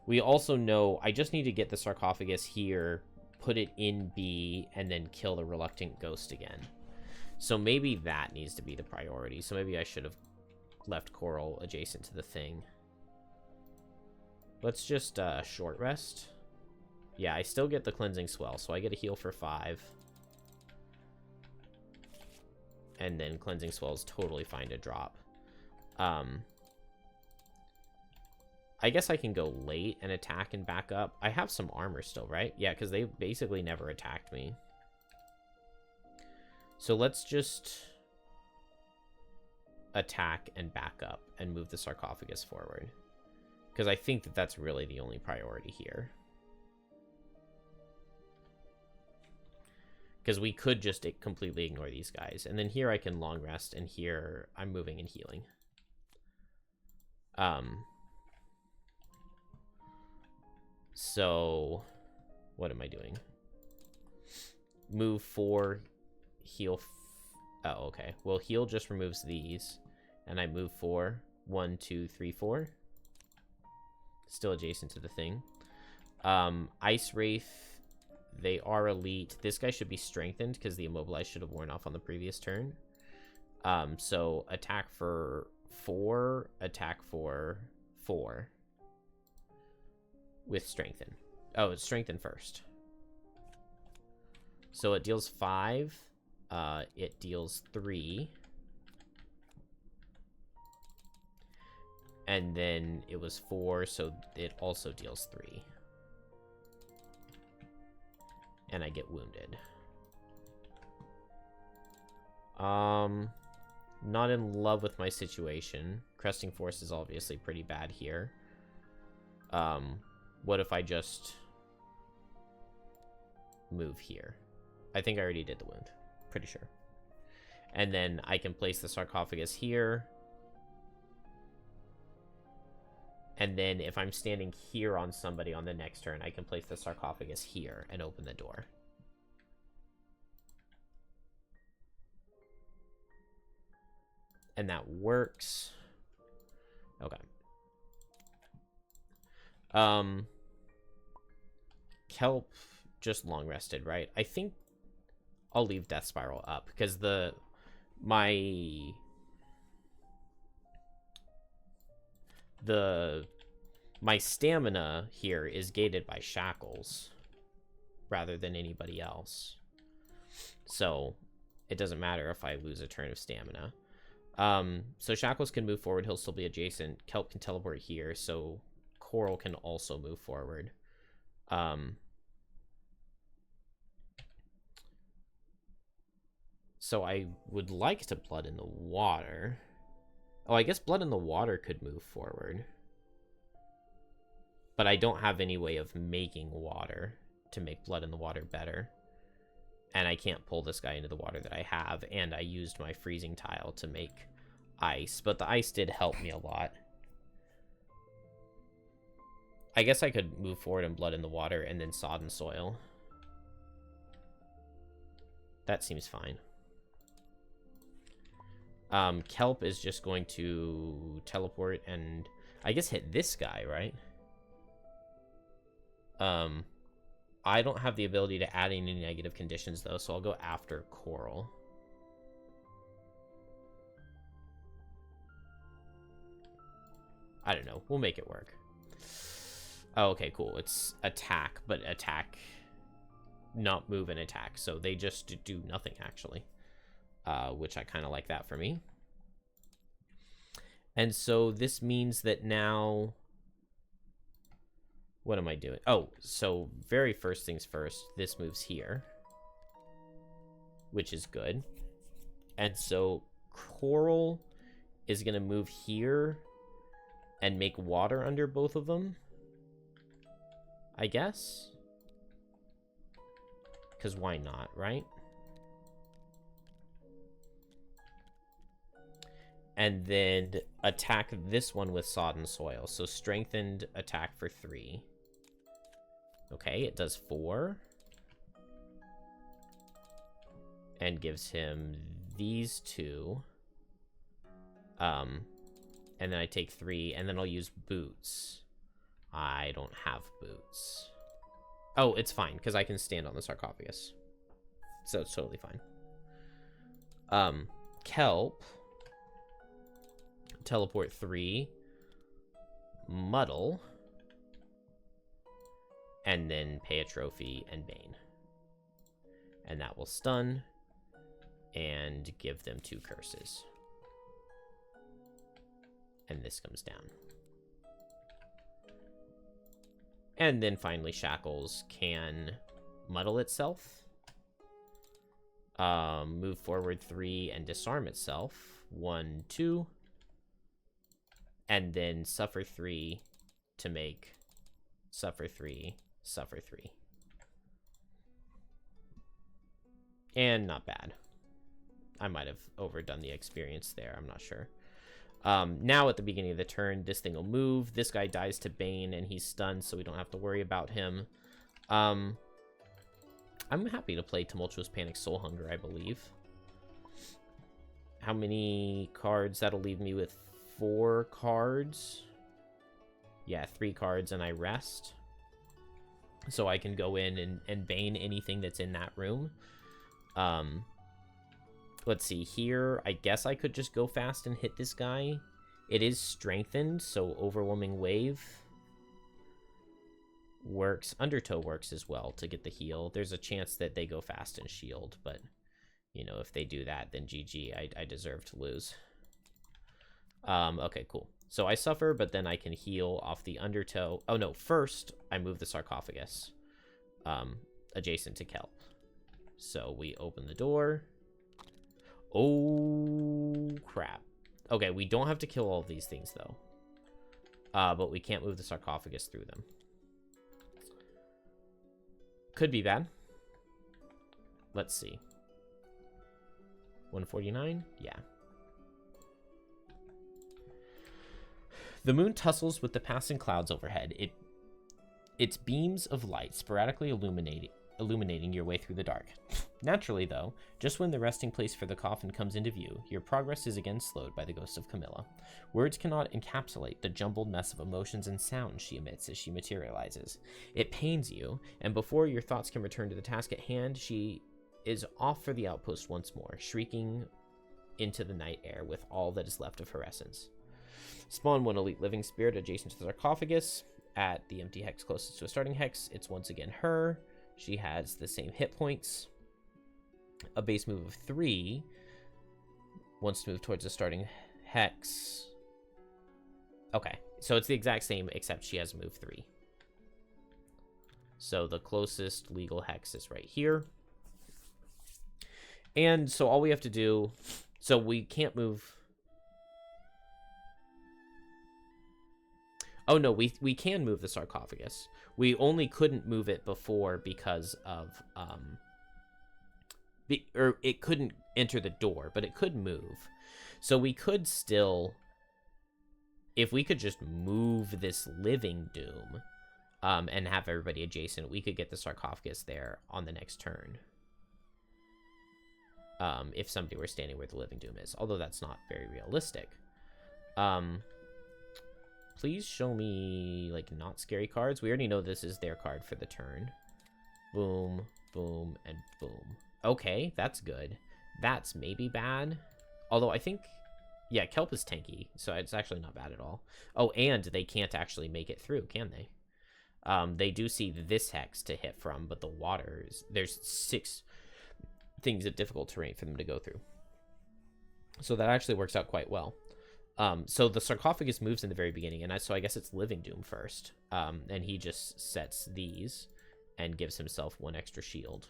We also know I just need to get the sarcophagus here, put it in B, and then kill the reluctant ghost again. So maybe that needs to be the priority. So maybe I should have left coral adjacent to the thing. Let's just short rest. Yeah, I still get the cleansing swell, so I get a heal for 5. And then cleansing swell is totally fine to drop. I guess I can go late and attack and back up. I have some armor still, right? Yeah, because they basically never attacked me. So let's just attack and back up and move the sarcophagus forward. Because I think that that's really the only priority here. Because we could just completely ignore these guys. And then here I can long rest, and here I'm moving and healing. So, what am I doing? Move 4, heal. Oh, okay. Well, heal just removes these. And I move 4. 1, 2, 3, 4. Still adjacent to the thing. Ice Wraith, they are elite. This guy should be strengthened because the immobilize should have worn off on the previous turn. So attack for 4, attack for 4. With strengthen. Oh, it's strengthen first. So it deals 5. It deals 3. And then it was 4, so it also deals 3. And I get wounded. Not in love with my situation. Cresting Force is obviously pretty bad here. What if I just move here? I think I already did the wound. Pretty sure. And then I can place the sarcophagus here. And then if I'm standing here on somebody on the next turn, I can place the sarcophagus here and open the door. And that works. Okay. Kelp just long rested, right? I think I'll leave Death Spiral up because my stamina here is gated by Shackles rather than anybody else. So it doesn't matter if I lose a turn of stamina. So Shackles can move forward. He'll still be adjacent. Kelp can teleport here, so Coral can also move forward. So I would like to Blood in the Water. Oh, I guess Blood in the Water could move forward. But I don't have any way of making water to make Blood in the Water better. And I can't pull this guy into the water that I have, and I used my freezing tile to make ice, but the ice did help me a lot. I guess I could move forward and Blood in the Water and then Sodden Soil. That seems fine. Kelp is just going to teleport and I guess hit this guy, right? I don't have the ability to add any negative conditions, though, so I'll go after Coral. I don't know. We'll make it work. Oh, okay, cool. It's attack, but attack, not move and attack. So they just do nothing, actually, which I kind of like that for me. And so this means that now... What am I doing? Oh, so very first things first, this moves here, which is good. And so Coral is going to move here and make water under both of them, I guess. Because why not, right? And then attack this one with Sodden Soil. So strengthened attack for 3. Okay, it does 4. And gives him these 2. And then I take 3, and then I'll use boots. I don't have boots. Oh, it's fine, because I can stand on the sarcophagus. So it's totally fine. Kelp. Teleport 3. Muddle. And then pay a trophy and Bane. And that will stun and give them 2 curses. And this comes down. And then finally Shackles can muddle itself. Move forward 3 and disarm itself. 1, 2. And then suffer 3 to make suffer 3. Suffer 3. And not bad. I might have overdone the experience there. I'm not sure. Now at the beginning of the turn, this thing will move. This guy dies to Bane, and he's stunned, so we don't have to worry about him. I'm happy to play Tumultuous Panic Soul Hunger, I believe. How many cards? That'll leave me with 4 cards. Yeah, 3 cards, and I rest. So I can go in and Bane anything that's in that room. Let's see here. I guess I could just go fast and hit this guy. It is strengthened, so Overwhelming Wave works. Undertow works as well to get the heal. There's a chance that they go fast and shield, but, you know, if they do that, then GG. I deserve to lose. Okay, cool. So I suffer, but then I can heal off the Undertow. Oh, no. First, I move the sarcophagus adjacent to Kelp. So we open the door. Oh, crap. Okay, we don't have to kill all of these things, though. But we can't move the sarcophagus through them. Could be bad. Let's see. 149? Yeah. The moon tussles with the passing clouds overhead. Its beams of light sporadically illuminating your way through the dark. Naturally, though, just when the resting place for the coffin comes into view, your progress is again slowed by the ghost of Camila. Words cannot encapsulate the jumbled mess of emotions and sounds she emits as she materializes. It pains you, and before your thoughts can return to the task at hand, she is off for the outpost once more, shrieking into the night air with all that is left of her essence. Spawn one elite living spirit adjacent to the sarcophagus. At the empty hex closest to a starting hex, it's once again her. She has the same hit points. A base move of 3 wants to move towards the starting hex. Okay, so it's the exact same, except she has move 3. So the closest legal hex is right here. And so all we have to do... So we can't move... Oh, no, we can move the sarcophagus. We only couldn't move it before because of... or it couldn't enter the door, but it could move. So we could still... If we could just move this living doom and have everybody adjacent, we could get the sarcophagus there on the next turn. If somebody were standing where the living doom is. Although that's not very realistic. Please show me, like, not scary cards. We already know this is their card for the turn. Boom, boom, and boom. Okay, that's good. That's maybe bad. Although I think... Yeah, Kelp is tanky, so it's actually not bad at all. Oh, and they can't actually make it through, can they? They do see this hex to hit from, but the waters... There's 6 things of difficult terrain for them to go through. So that actually works out quite well. So the sarcophagus moves in the very beginning, and so I guess it's Living Doom first. And he just sets these and gives himself 1 extra shield.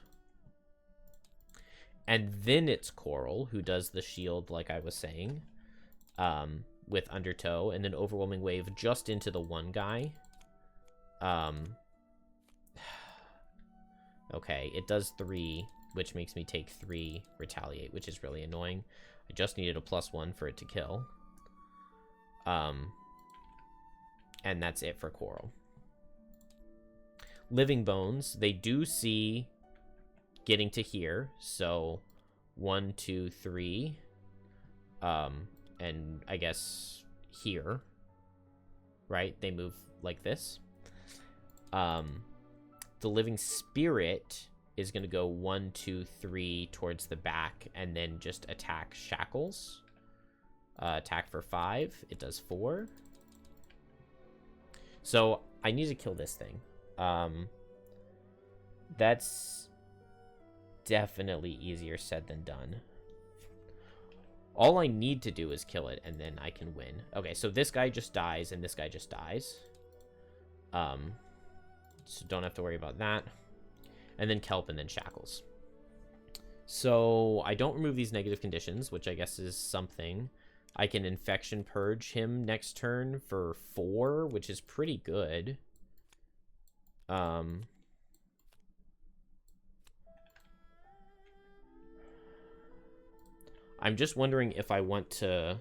And then it's Coral, who does the shield, like I was saying, with Undertow, and then Overwhelming Wave just into the one guy. Okay, it does 3, which makes me take 3 Retaliate, which is really annoying. I just needed a +1 for it to kill. And that's it for Coral. Living Bones, they do see getting to here, so 1, 2, 3, and I guess here, right? They move like this. The Living Spirit is going to go 1, 2, 3 towards the back, and then just attack Shackles. Attack for 5. It does 4. So I need to kill this thing. That's definitely easier said than done. All I need to do is kill it, and then I can win. Okay, so this guy just dies, and this guy just dies. So don't have to worry about that. And then Kelp, and then Shackles. So I don't remove these negative conditions, which I guess is something. I can Infection Purge him next turn for 4, which is pretty good. I'm just wondering if I want to...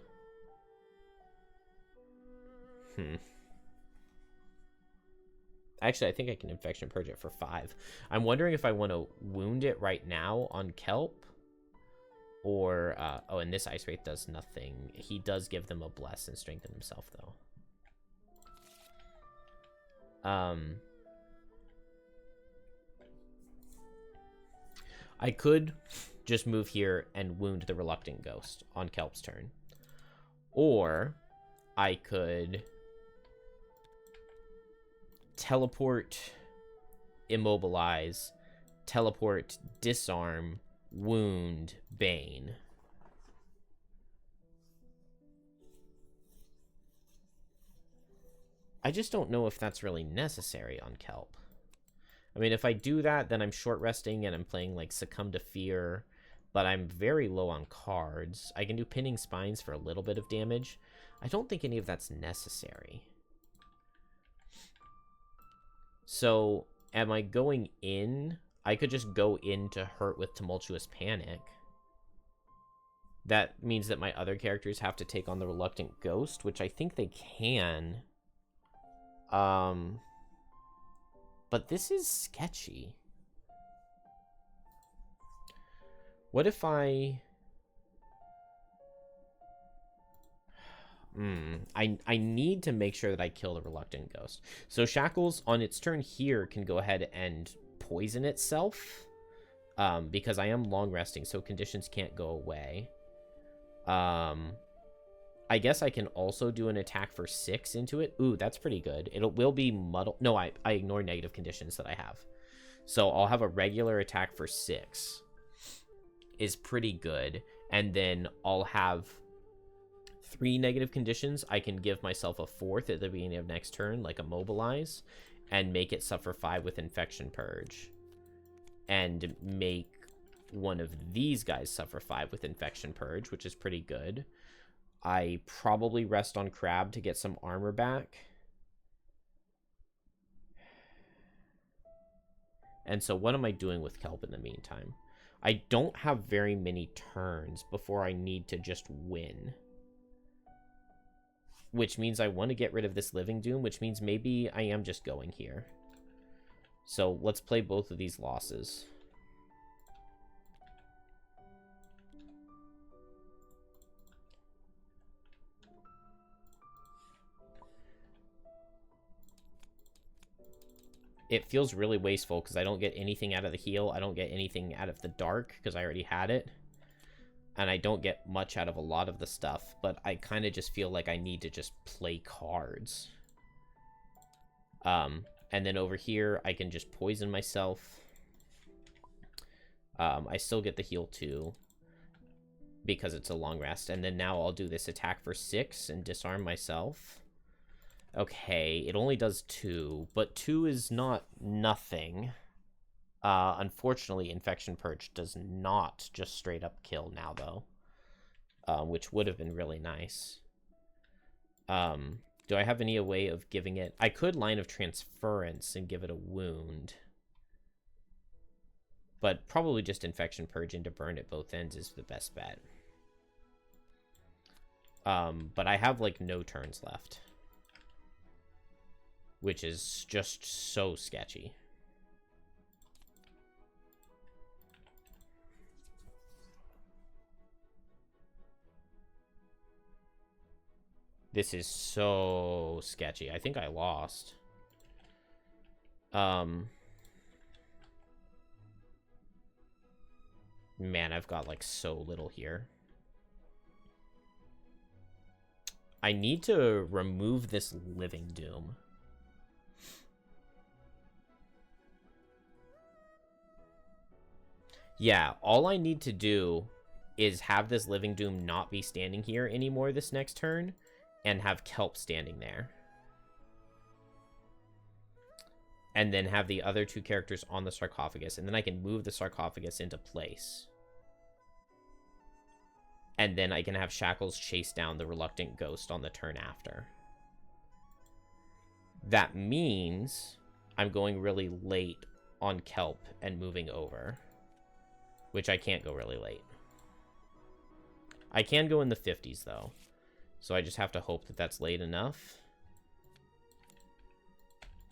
Actually, I think I can Infection Purge it for 5. I'm wondering if I want to wound it right now on Kelp. Or, oh, and this Ice Wraith does nothing. He does give them a Bless and Strengthen himself, though. I could just move here and wound the Reluctant Ghost on Kelp's turn. Or I could teleport, immobilize, teleport, disarm, wound, Bane. I just don't know if that's really necessary on Kelp. I mean, if I do that, then I'm short resting and I'm playing like Succumb to Fear, but I'm very low on cards. I can do Pinning Spines for a little bit of damage. I don't think any of that's necessary. So, am I going in? I could just go in to hurt with Tumultuous Panic. That means that my other characters have to take on the Reluctant Ghost, which I think they can. But this is sketchy. What if I... I need to make sure that I kill the Reluctant Ghost. So Shackles, on its turn here, can go ahead and poison itself. Because I am long resting, so conditions can't go away. I guess I can also do an attack for 6 into it. Ooh, that's pretty good. It will be muddled. No, I ignore negative conditions that I have. So I'll have a regular attack for 6. Is pretty good. And then I'll have 3 negative conditions. I can give myself a 4th at the beginning of next turn, like immobilize, and make it suffer 5 with infection purge. And make one of these guys suffer 5 with infection purge, which is pretty good. I probably rest on Crab to get some armor back. And so what am I doing with Kelp in the meantime? I don't have very many turns before I need to just win. Which means I want to get rid of this Living Doom, which means maybe I am just going here. So let's play both of these losses. It feels really wasteful because I don't get anything out of the heal. I don't get anything out of the dark because I already had it. And I don't get much out of a lot of the stuff. But I kind of just feel like I need to just play cards. And then over here, I can just poison myself. I still get the heal too. Because it's a long rest. And then now I'll do this attack for 6 and disarm myself. Okay, it only does 2, but 2 is not nothing. Unfortunately, Infection Purge does not just straight up kill now, though. Which would have been really nice. Do I have any way of giving it... I could Line of Transference and give it a wound. But probably just Infection Purge into burn at both ends is the best bet. But I have, like, no turns left. Which is just so sketchy. This is so sketchy. I think I lost. Man, I've got, like, so little here. I need to remove this Living Doom. Yeah, all I need to do is have this Living Doom not be standing here anymore this next turn, and have Kelp standing there. And then have the other 2 characters on the sarcophagus, and then I can move the sarcophagus into place. And then I can have Shackles chase down the Reluctant Ghost on the turn after. That means I'm going really late on Kelp and moving over. Which I can't go really late. I can go in the 50s, though. So I just have to hope that that's late enough.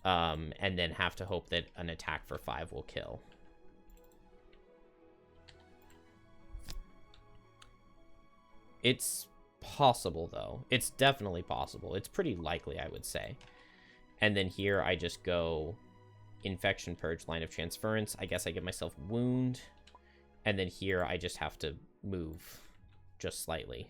And then have to hope that an attack for 5 will kill. It's possible, though. It's definitely possible. It's pretty likely, I would say. And then here I just go Infection Purge, Line of Transference. I guess I give myself Wound. And then here, I just have to move just slightly.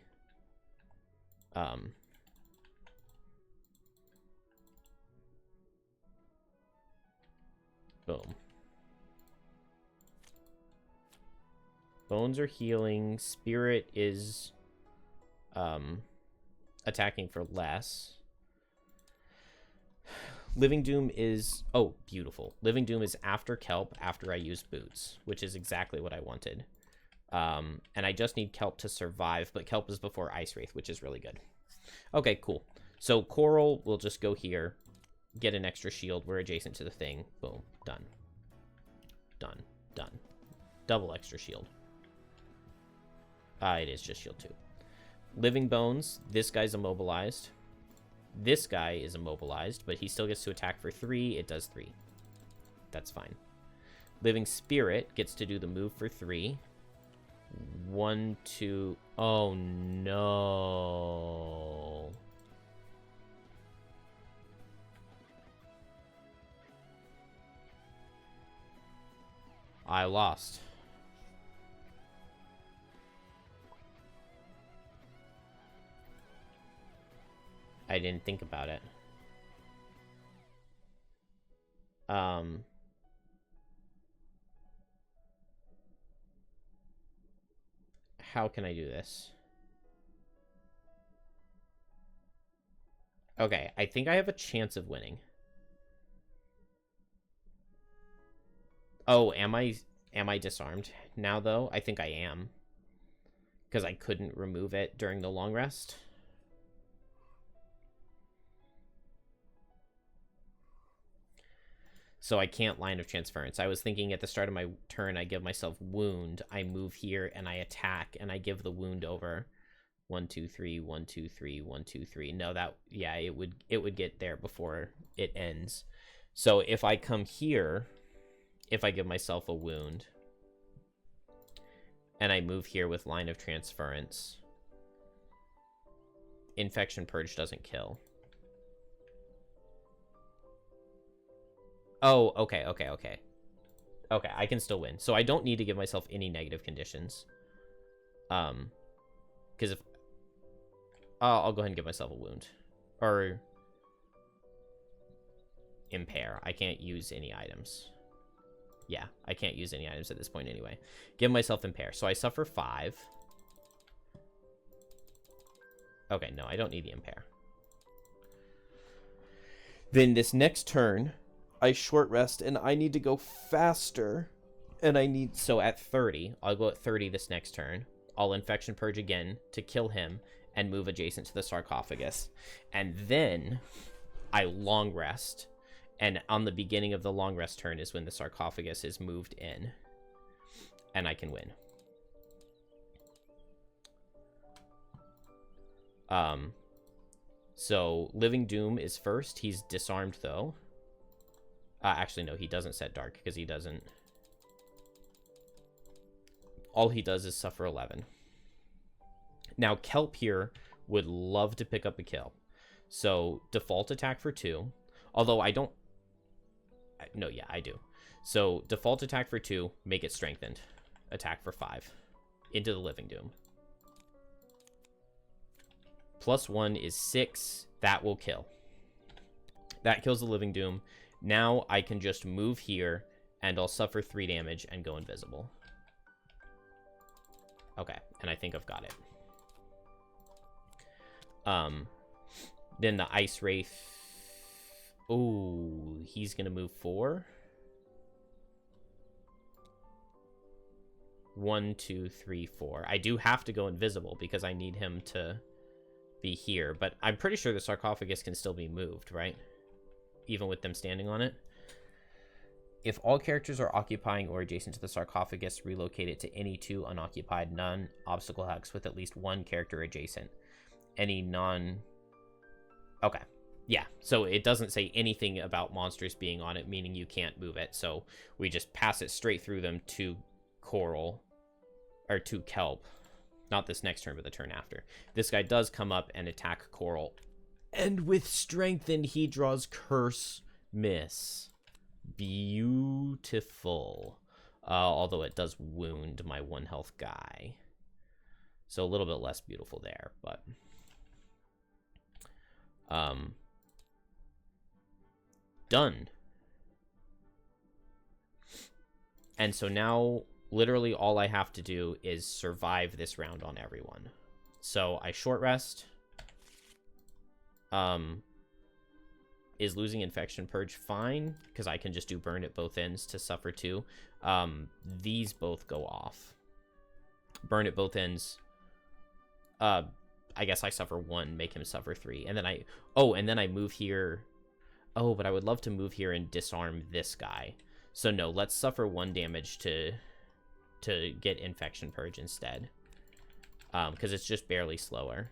Boom. Bones are healing. Spirit is attacking for less. Living Doom is... Oh, beautiful. Living Doom is after Kelp, after I use Boots, which is exactly what I wanted. And I just need Kelp to survive, but Kelp is before Ice Wraith, which is really good. Okay, cool. So Coral will just go here, get an extra shield. We're adjacent to the thing. Boom. Done. Done. Done. Double extra shield. It is just shield 2. Living Bones, this guy's immobilized. This guy is immobilized, but he still gets to attack for 3. It does 3. That's fine. Living Spirit gets to do the move for 3. 1, 2... Oh, no. I lost. I didn't think about it. How can I do this? Okay, I think I have a chance of winning. Oh, am I disarmed now, though? I think I am. Because I couldn't remove it during the long rest. So I can't line of transference. I was thinking at the start of my turn, I give myself wound. I move here and I attack and I give the wound over. 1, 2, 3, 1, 2, 3, 1, 2, 3. No, that, yeah, it would get there before it ends. So if I come here, if I give myself a wound and I move here with line of transference, Infection Purge doesn't kill. Oh, okay. Okay, I can still win. So I don't need to give myself any negative conditions. Because if... I'll go ahead and give myself a wound. Or... impair. I can't use any items. Yeah, I can't use any items at this point anyway. Give myself impair. So I suffer 5. Okay, no, I don't need the impair. Then this next turn... I short rest, and I need to go faster. And I need... So at 30, I'll go at 30 this next turn. I'll Infection Purge again to kill him and move adjacent to the sarcophagus. And then I long rest. And on the beginning of the long rest turn is when the sarcophagus is moved in. And I can win. So Living Doom is first. He's disarmed, though. Actually, no, he doesn't set dark because he doesn't. All he does is suffer 11. Now, Kelp here would love to pick up a kill. So, default attack for 2. Although I don't... No, yeah, I do. So, default attack for 2, make it strengthened. Attack for 5. Into the Living Doom. +1 is 6. That will kill. That kills the Living Doom. Now I can just move here, and I'll suffer 3 damage and go invisible. Okay, and I think I've got it. Then the Ice Wraith... Oh, he's going to move 4. 1, 2, 3, 4. I do have to go invisible because I need him to be here, but I'm pretty sure the sarcophagus can still be moved, right? Even with them standing on it. If all characters are occupying or adjacent to the sarcophagus, relocate it to any 2 unoccupied non-obstacle hacks with at least 1 character adjacent. Any non... Okay. Yeah, so it doesn't say anything about monsters being on it, meaning you can't move it. So we just pass it straight through them to Coral, or to Kelp. Not this next turn, but the turn after. This guy does come up and attack Coral. And with Strengthened, he draws Curse Miss. Beautiful. Although it does wound my 1 health guy. So a little bit less beautiful there, but... Done. And so now, literally all I have to do is survive this round on everyone. So I short rest. Is losing Infection Purge fine? Because I can just do burn at both ends to suffer 2. These both go off. Burn at both ends. I guess I suffer 1, make him suffer 3. And then I... Oh, and then I move here. Oh, but I would love to move here and disarm this guy. So no, let's suffer 1 damage to get Infection Purge instead. because it's just barely slower.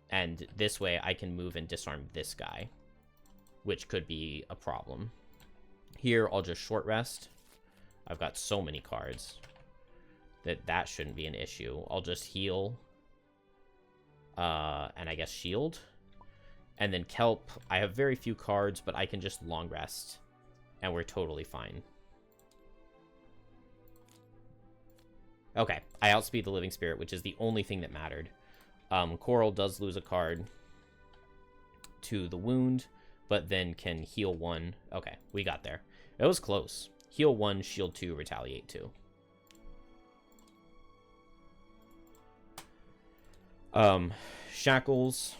And this way I can move and disarm this guy, which could be a problem. Here, I'll just short rest. I've got so many cards that shouldn't be an issue. I'll just heal. And I guess shield. And then Kelp, I have very few cards, but I can just long rest. And we're totally fine. Okay, I outspeed the Living Spirit, which is the only thing that mattered. Coral does lose a card to the wound, but then can heal 1. Okay, we got there. It was close. Heal 1, shield 2, retaliate 2. Shackles.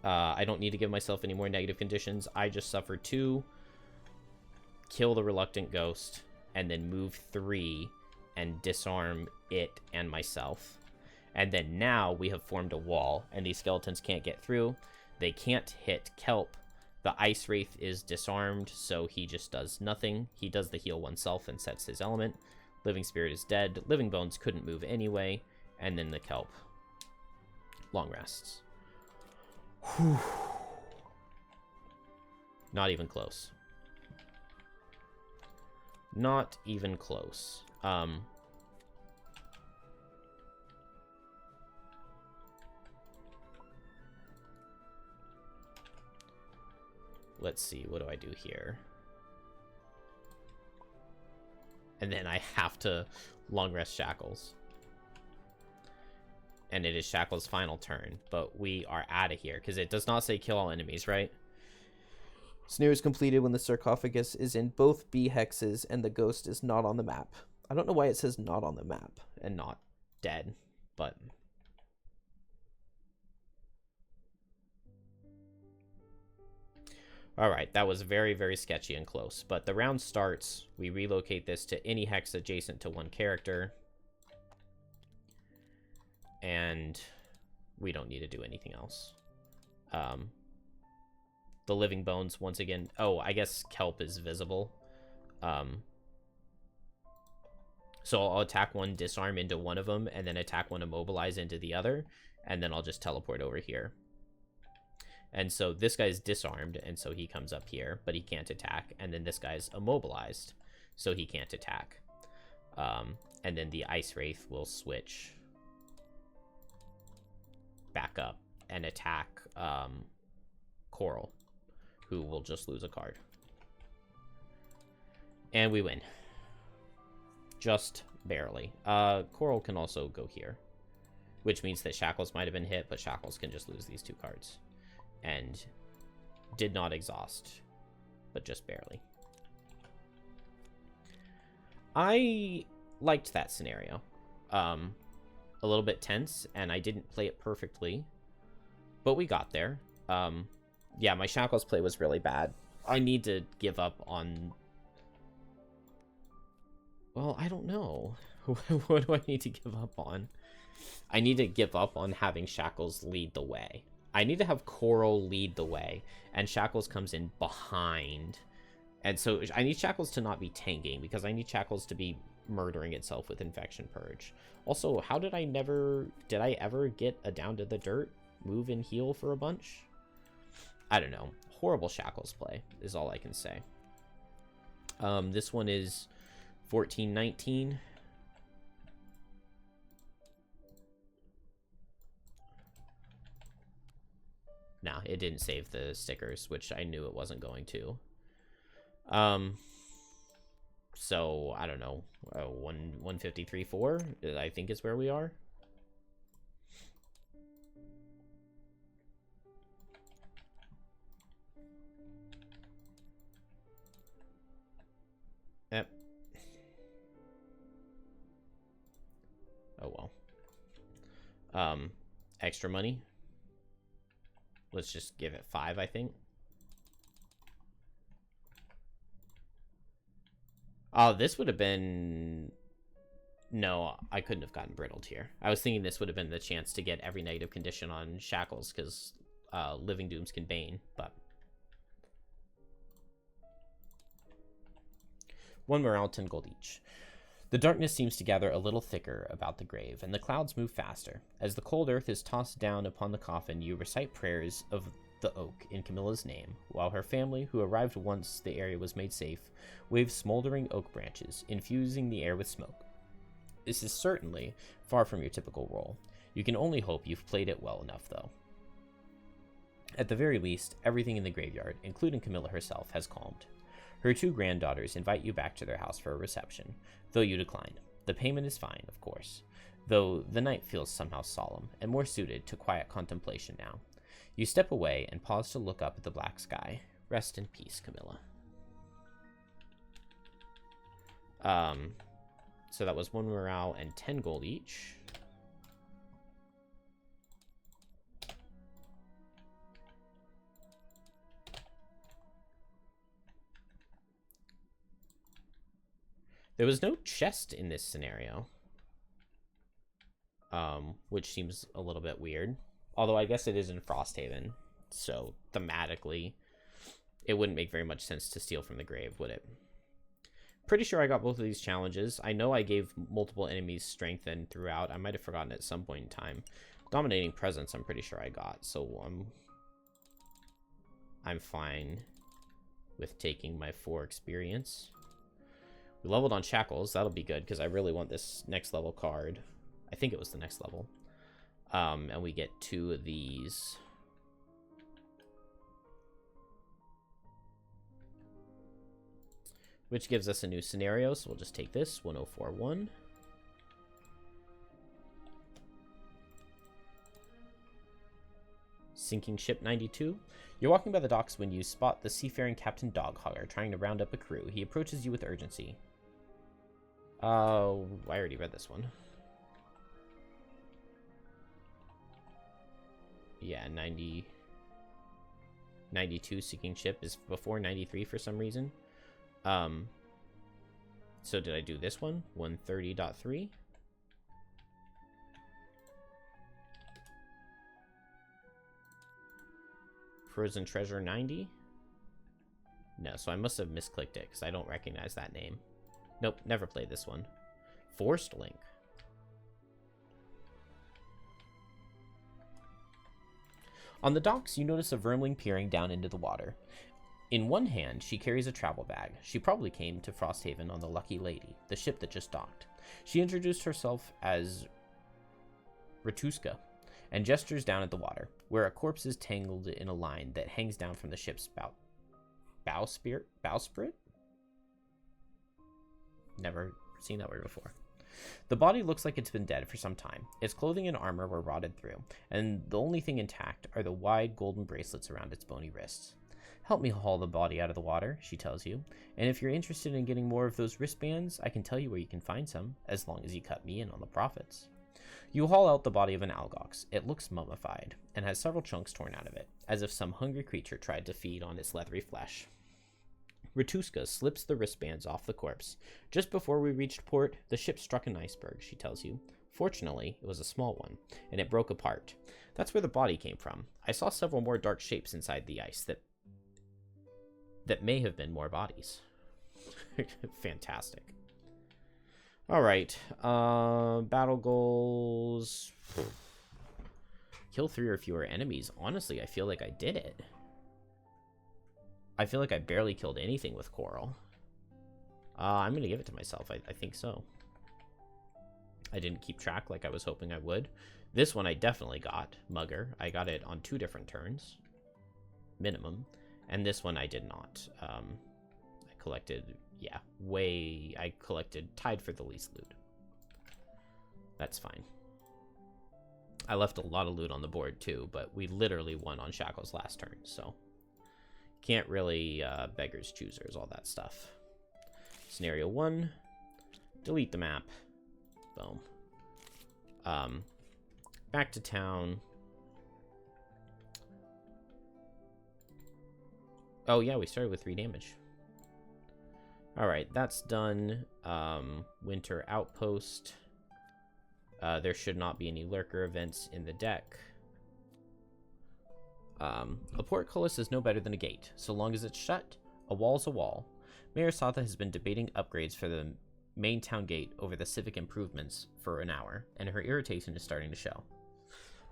I don't need to give myself any more negative conditions. I just suffer 2, kill the Reluctant Ghost, and then move 3 and disarm it and myself. And then now we have formed a wall, and these skeletons can't get through. They can't hit Kelp. The Ice Wraith is disarmed, so he just does nothing. He does the heal 1 self and sets his element. Living Spirit is dead. Living Bones couldn't move anyway. And then the Kelp long rests. Whew. Not even close. Not even close. Let's see, what do I do here? And then I have to long rest Shackles. And it is Shackles' final turn, but we are out of here, because it does not say kill all enemies, right? Snare is completed when the sarcophagus is in both B hexes and the ghost is not on the map. I don't know why it says not on the map and not dead, but... Alright, that was very, very sketchy and close. But the round starts, we relocate this to any hex adjacent to 1 character. And we don't need to do anything else. The Living Bones, once again... Oh, I guess Kelp is visible. So I'll attack 1, disarm into one of them, and then attack 1, immobilize into the other. And then I'll just teleport over here. And so this guy's disarmed, and so he comes up here, but he can't attack. And then this guy's immobilized, so he can't attack. And then the Ice Wraith will switch back up and attack Coral, who will just lose a card. And we win. Just barely. Coral can also go here, which means that Shackles might have been hit, but Shackles can just lose these 2 cards. And did not exhaust, but just barely. I liked that scenario. A little bit tense, and I didn't play it perfectly, but we got there. Yeah, my Shackles play was really bad. I need to give up on... Well, I don't know. What do I need to give up on? I need to give up on having Shackles lead the way. I need to have Coral lead the way, and Shackles comes in behind. And so I need Shackles to not be tanking, because I need Shackles to be murdering itself with Infection Purge. Also, how did I ever get a down to the dirt, move and heal for a bunch? I don't know. Horrible Shackles play is all I can say. This one is 14-19. No, it didn't save the stickers, which I knew it wasn't going to. So, I don't know. 153.4, I think is where we are. Yep. Oh well. Extra money. Let's just give it 5, I think. Oh, this would have been... No, I couldn't have gotten brittled here. I was thinking this would have been the chance to get every negative condition on Shackles, because Living Dooms can Bane, but... 1 morale, 10 gold each. The darkness seems to gather a little thicker about the grave, and the clouds move faster. As the cold earth is tossed down upon the coffin, you recite prayers of the oak in Camilla's name, while her family, who arrived once the area was made safe, waves smoldering oak branches, infusing the air with smoke. This is certainly far from your typical role. You can only hope you've played it well enough, though. At the very least, everything in the graveyard, including Camila herself, has calmed. Her 2 granddaughters invite you back to their house for a reception, though you decline. The payment is fine, of course, though the night feels somehow solemn and more suited to quiet contemplation now. You step away and pause to look up at the black sky. Rest in peace, Camila. So that was 1 morale and 10 gold each. There was no chest in this scenario, which seems a little bit weird. Although I guess it is in Frosthaven, so thematically, it wouldn't make very much sense to steal from the grave, would it? Pretty sure I got both of these challenges. I know I gave multiple enemies strength and throughout. I might have forgotten at some point in time. Dominating Presence, I'm pretty sure I got, so I'm fine with taking my 4 experience. We leveled on Shackles. That'll be good, because I really want this next level card. I think it was the next level. And we get 2 of these. Which gives us a new scenario, so we'll just take this, 1041. Sinking ship 92. You're walking by the docks when you spot the seafaring Captain Doghogger trying to round up a crew. He approaches you with urgency. I already read this one. Yeah, 92 sinking ship is before 93 for some reason. So did I do this one? 130.3. Frozen Treasure 90. No, so I must have misclicked it because I don't recognize that name. Nope, never played this one. Forced Link. On the docks, you notice a vermling peering down into the water. In one hand, she carries a travel bag. She probably came to Frosthaven on the Lucky Lady, the ship that just docked. She introduced herself as Ratuska and gestures down at the water, where a corpse is tangled in a line that hangs down from the ship's bowsprit? Never seen that word before. The body looks like it's been dead for some time. Its clothing and armor were rotted through, and the only thing intact are the wide golden bracelets around its bony wrists. Help me haul the body out of the water, she tells you, and if you're interested in getting more of those wristbands, I can tell you where you can find some, as long as you cut me in on the profits. You haul out the body of an algox. It looks mummified, and has several chunks torn out of it, as if some hungry creature tried to feed on its leathery flesh. Ratuska slips the wristbands off the corpse. Just before we reached port, the ship struck an iceberg, she tells you. Fortunately, it was a small one, and it broke apart. That's where the body came from. I saw several more dark shapes inside the ice that may have been more bodies. Fantastic. Alright, battle goals. Kill 3 or fewer enemies. Honestly, I feel like I did it. I feel like I barely killed anything with Coral. I'm going to give it to myself. I think so. I didn't keep track like I was hoping I would. This one I definitely got, Mugger. I got it on 2 different turns. Minimum. And this one I did not. I collected, yeah, I collected, tied for the least loot. That's fine. I left a lot of loot on the board too, but we literally won on Shackles last turn, so can't really beggars choosers, all that stuff. Scenario 1, delete the map. Boom. Back to town. Oh yeah, we started with 3 damage. Alright, that's done. Winter Outpost. There should not be any lurker events in the deck. A portcullis is no better than a gate. So long as it's shut, a wall's a wall. Mayor Satha has been debating upgrades for the main town gate over the civic improvements for an hour, and her irritation is starting to show.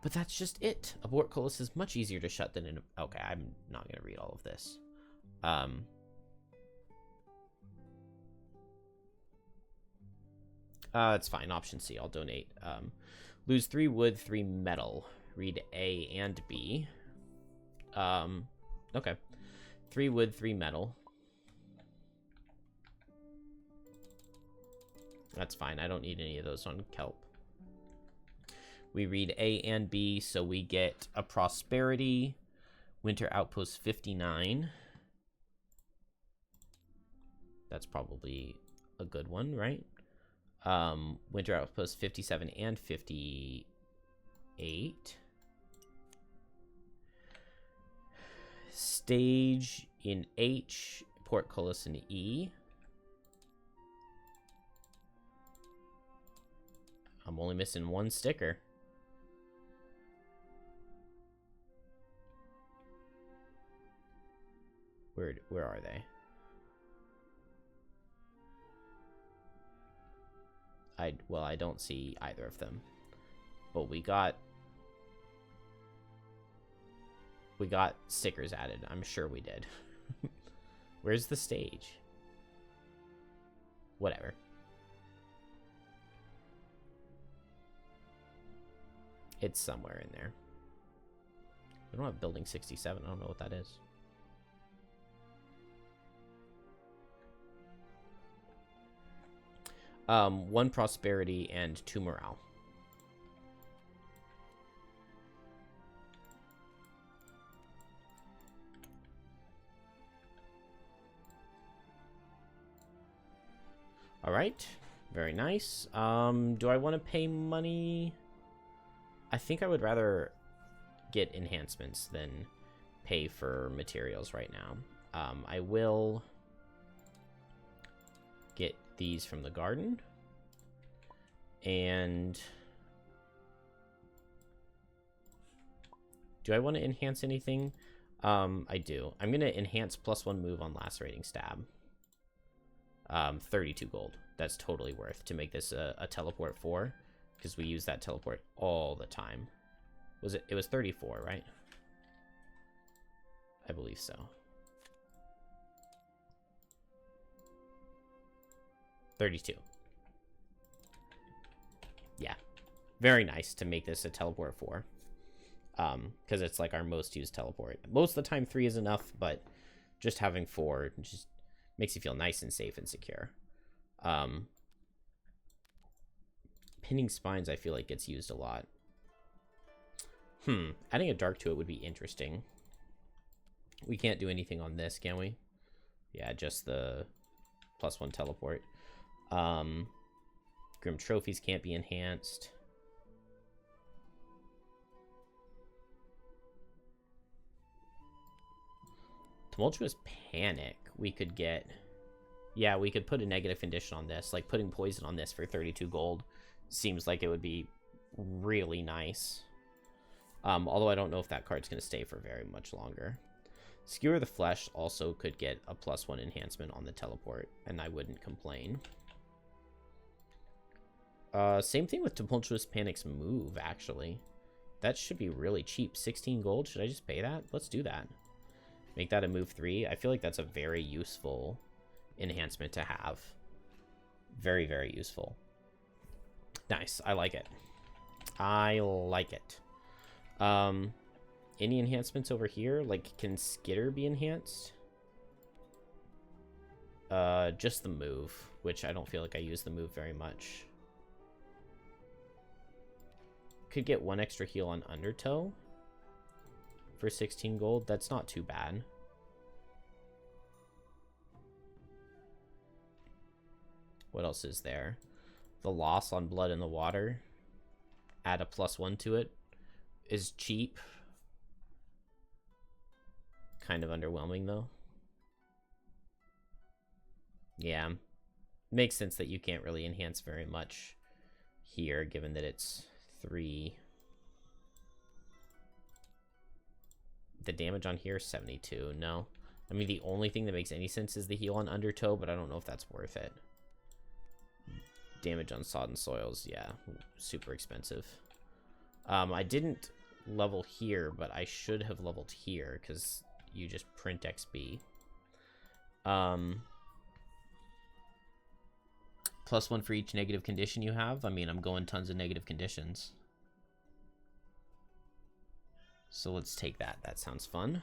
But that's just it. A portcullis is much easier to shut than an... Okay, I'm not going to read all of this. It's fine. Option C. I'll donate. Lose 3 wood, 3 metal. Read A and B. Okay. 3 wood, 3 metal. That's fine. I don't need any of those on Kelp. We read A and B, so we get a prosperity. Winter outpost 59. That's probably a good one, right? Winter outpost 57 and 58. Stage in H, portcullis in E. I'm only missing 1 sticker. Where are they? Well, I don't see either of them. But we got stickers added. I'm sure we did. Where's the stage? Whatever. It's somewhere in there. We don't have building 67. I don't know what that is. One prosperity and 2 morale. All right, very nice. Do I want to pay money? I think I would rather get enhancements than pay for materials right now. I will get these from the garden. And do I want to enhance anything? I do. I'm going to enhance +1 move on lacerating stab. 32 gold. That's totally worth to make this a teleport 4, because we use that teleport all the time. It was 34, right? I believe so. 32. Yeah. Very nice to make this a teleport 4. Because it's like our most used teleport. Most of the time 3 is enough, but just having 4 just makes you feel nice and safe and secure. Pinning spines I feel like gets used a lot. Adding a dark to it would be interesting. We can't do anything on this, can we? Yeah, just the +1 teleport. Grim trophies can't be enhanced. Tumultuous panic we could get. Yeah, we could put a negative condition on this, like putting poison on this for 32 gold seems like it would be really nice. Although I don't know if that card's going to stay for very much longer. Skewer the Flesh also could get a +1 enhancement on the teleport, and I wouldn't complain. Same thing with Tumultuous Panic's move, actually. That should be really cheap. 16 gold, should I just pay that? Let's do that. Make that a move 3. I feel like that's a very useful enhancement to have. Very, very useful. Nice, I like it. I like it. Any enhancements over here? Like, can Skitter be enhanced? Just the move, which I don't feel like I use the move very much. Could get 1 extra heal on Undertow for 16 gold. That's not too bad. What else is there? The loss on Blood in the Water. Add a +1 to it. Is cheap. Kind of underwhelming, though. Yeah. Makes sense that you can't really enhance very much here, given that it's 3. The damage on here is 72. No. I mean, the only thing that makes any sense is the heal on Undertow, but I don't know if that's worth it. damage on sodden soils. Yeah, super expensive. I didn't level here, but I should have leveled here because you just print XP. +1 for each negative condition you have. I mean, I'm going tons of negative conditions. So let's take that. That sounds fun.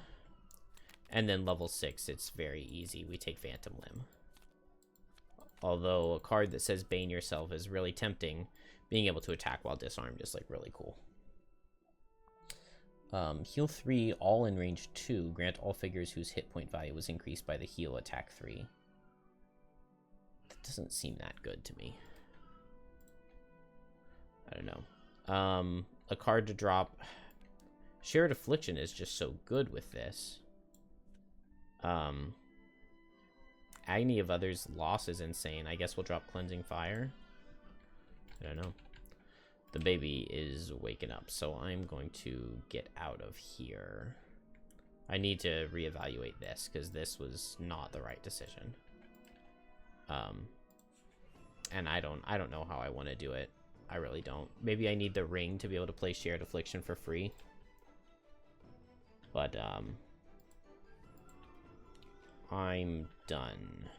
And then level 6, it's very easy. We take Phantom Limb. Although a card that says Bane Yourself is really tempting, being able to attack while disarmed is like really cool. Heal 3, all in range 2. Grant all figures whose hit point value was increased by the heal attack 3. That doesn't seem that good to me. I don't know. A card to drop. Shared Affliction is just so good with this. Agony of Others' loss is insane. I guess we'll drop Cleansing Fire. I don't know. The baby is waking up, so I'm going to get out of here. I need to reevaluate this, because this was not the right decision. And I don't know how I want to do it. I really don't. Maybe I need the ring to be able to play Shared Affliction for free. But, I'm done.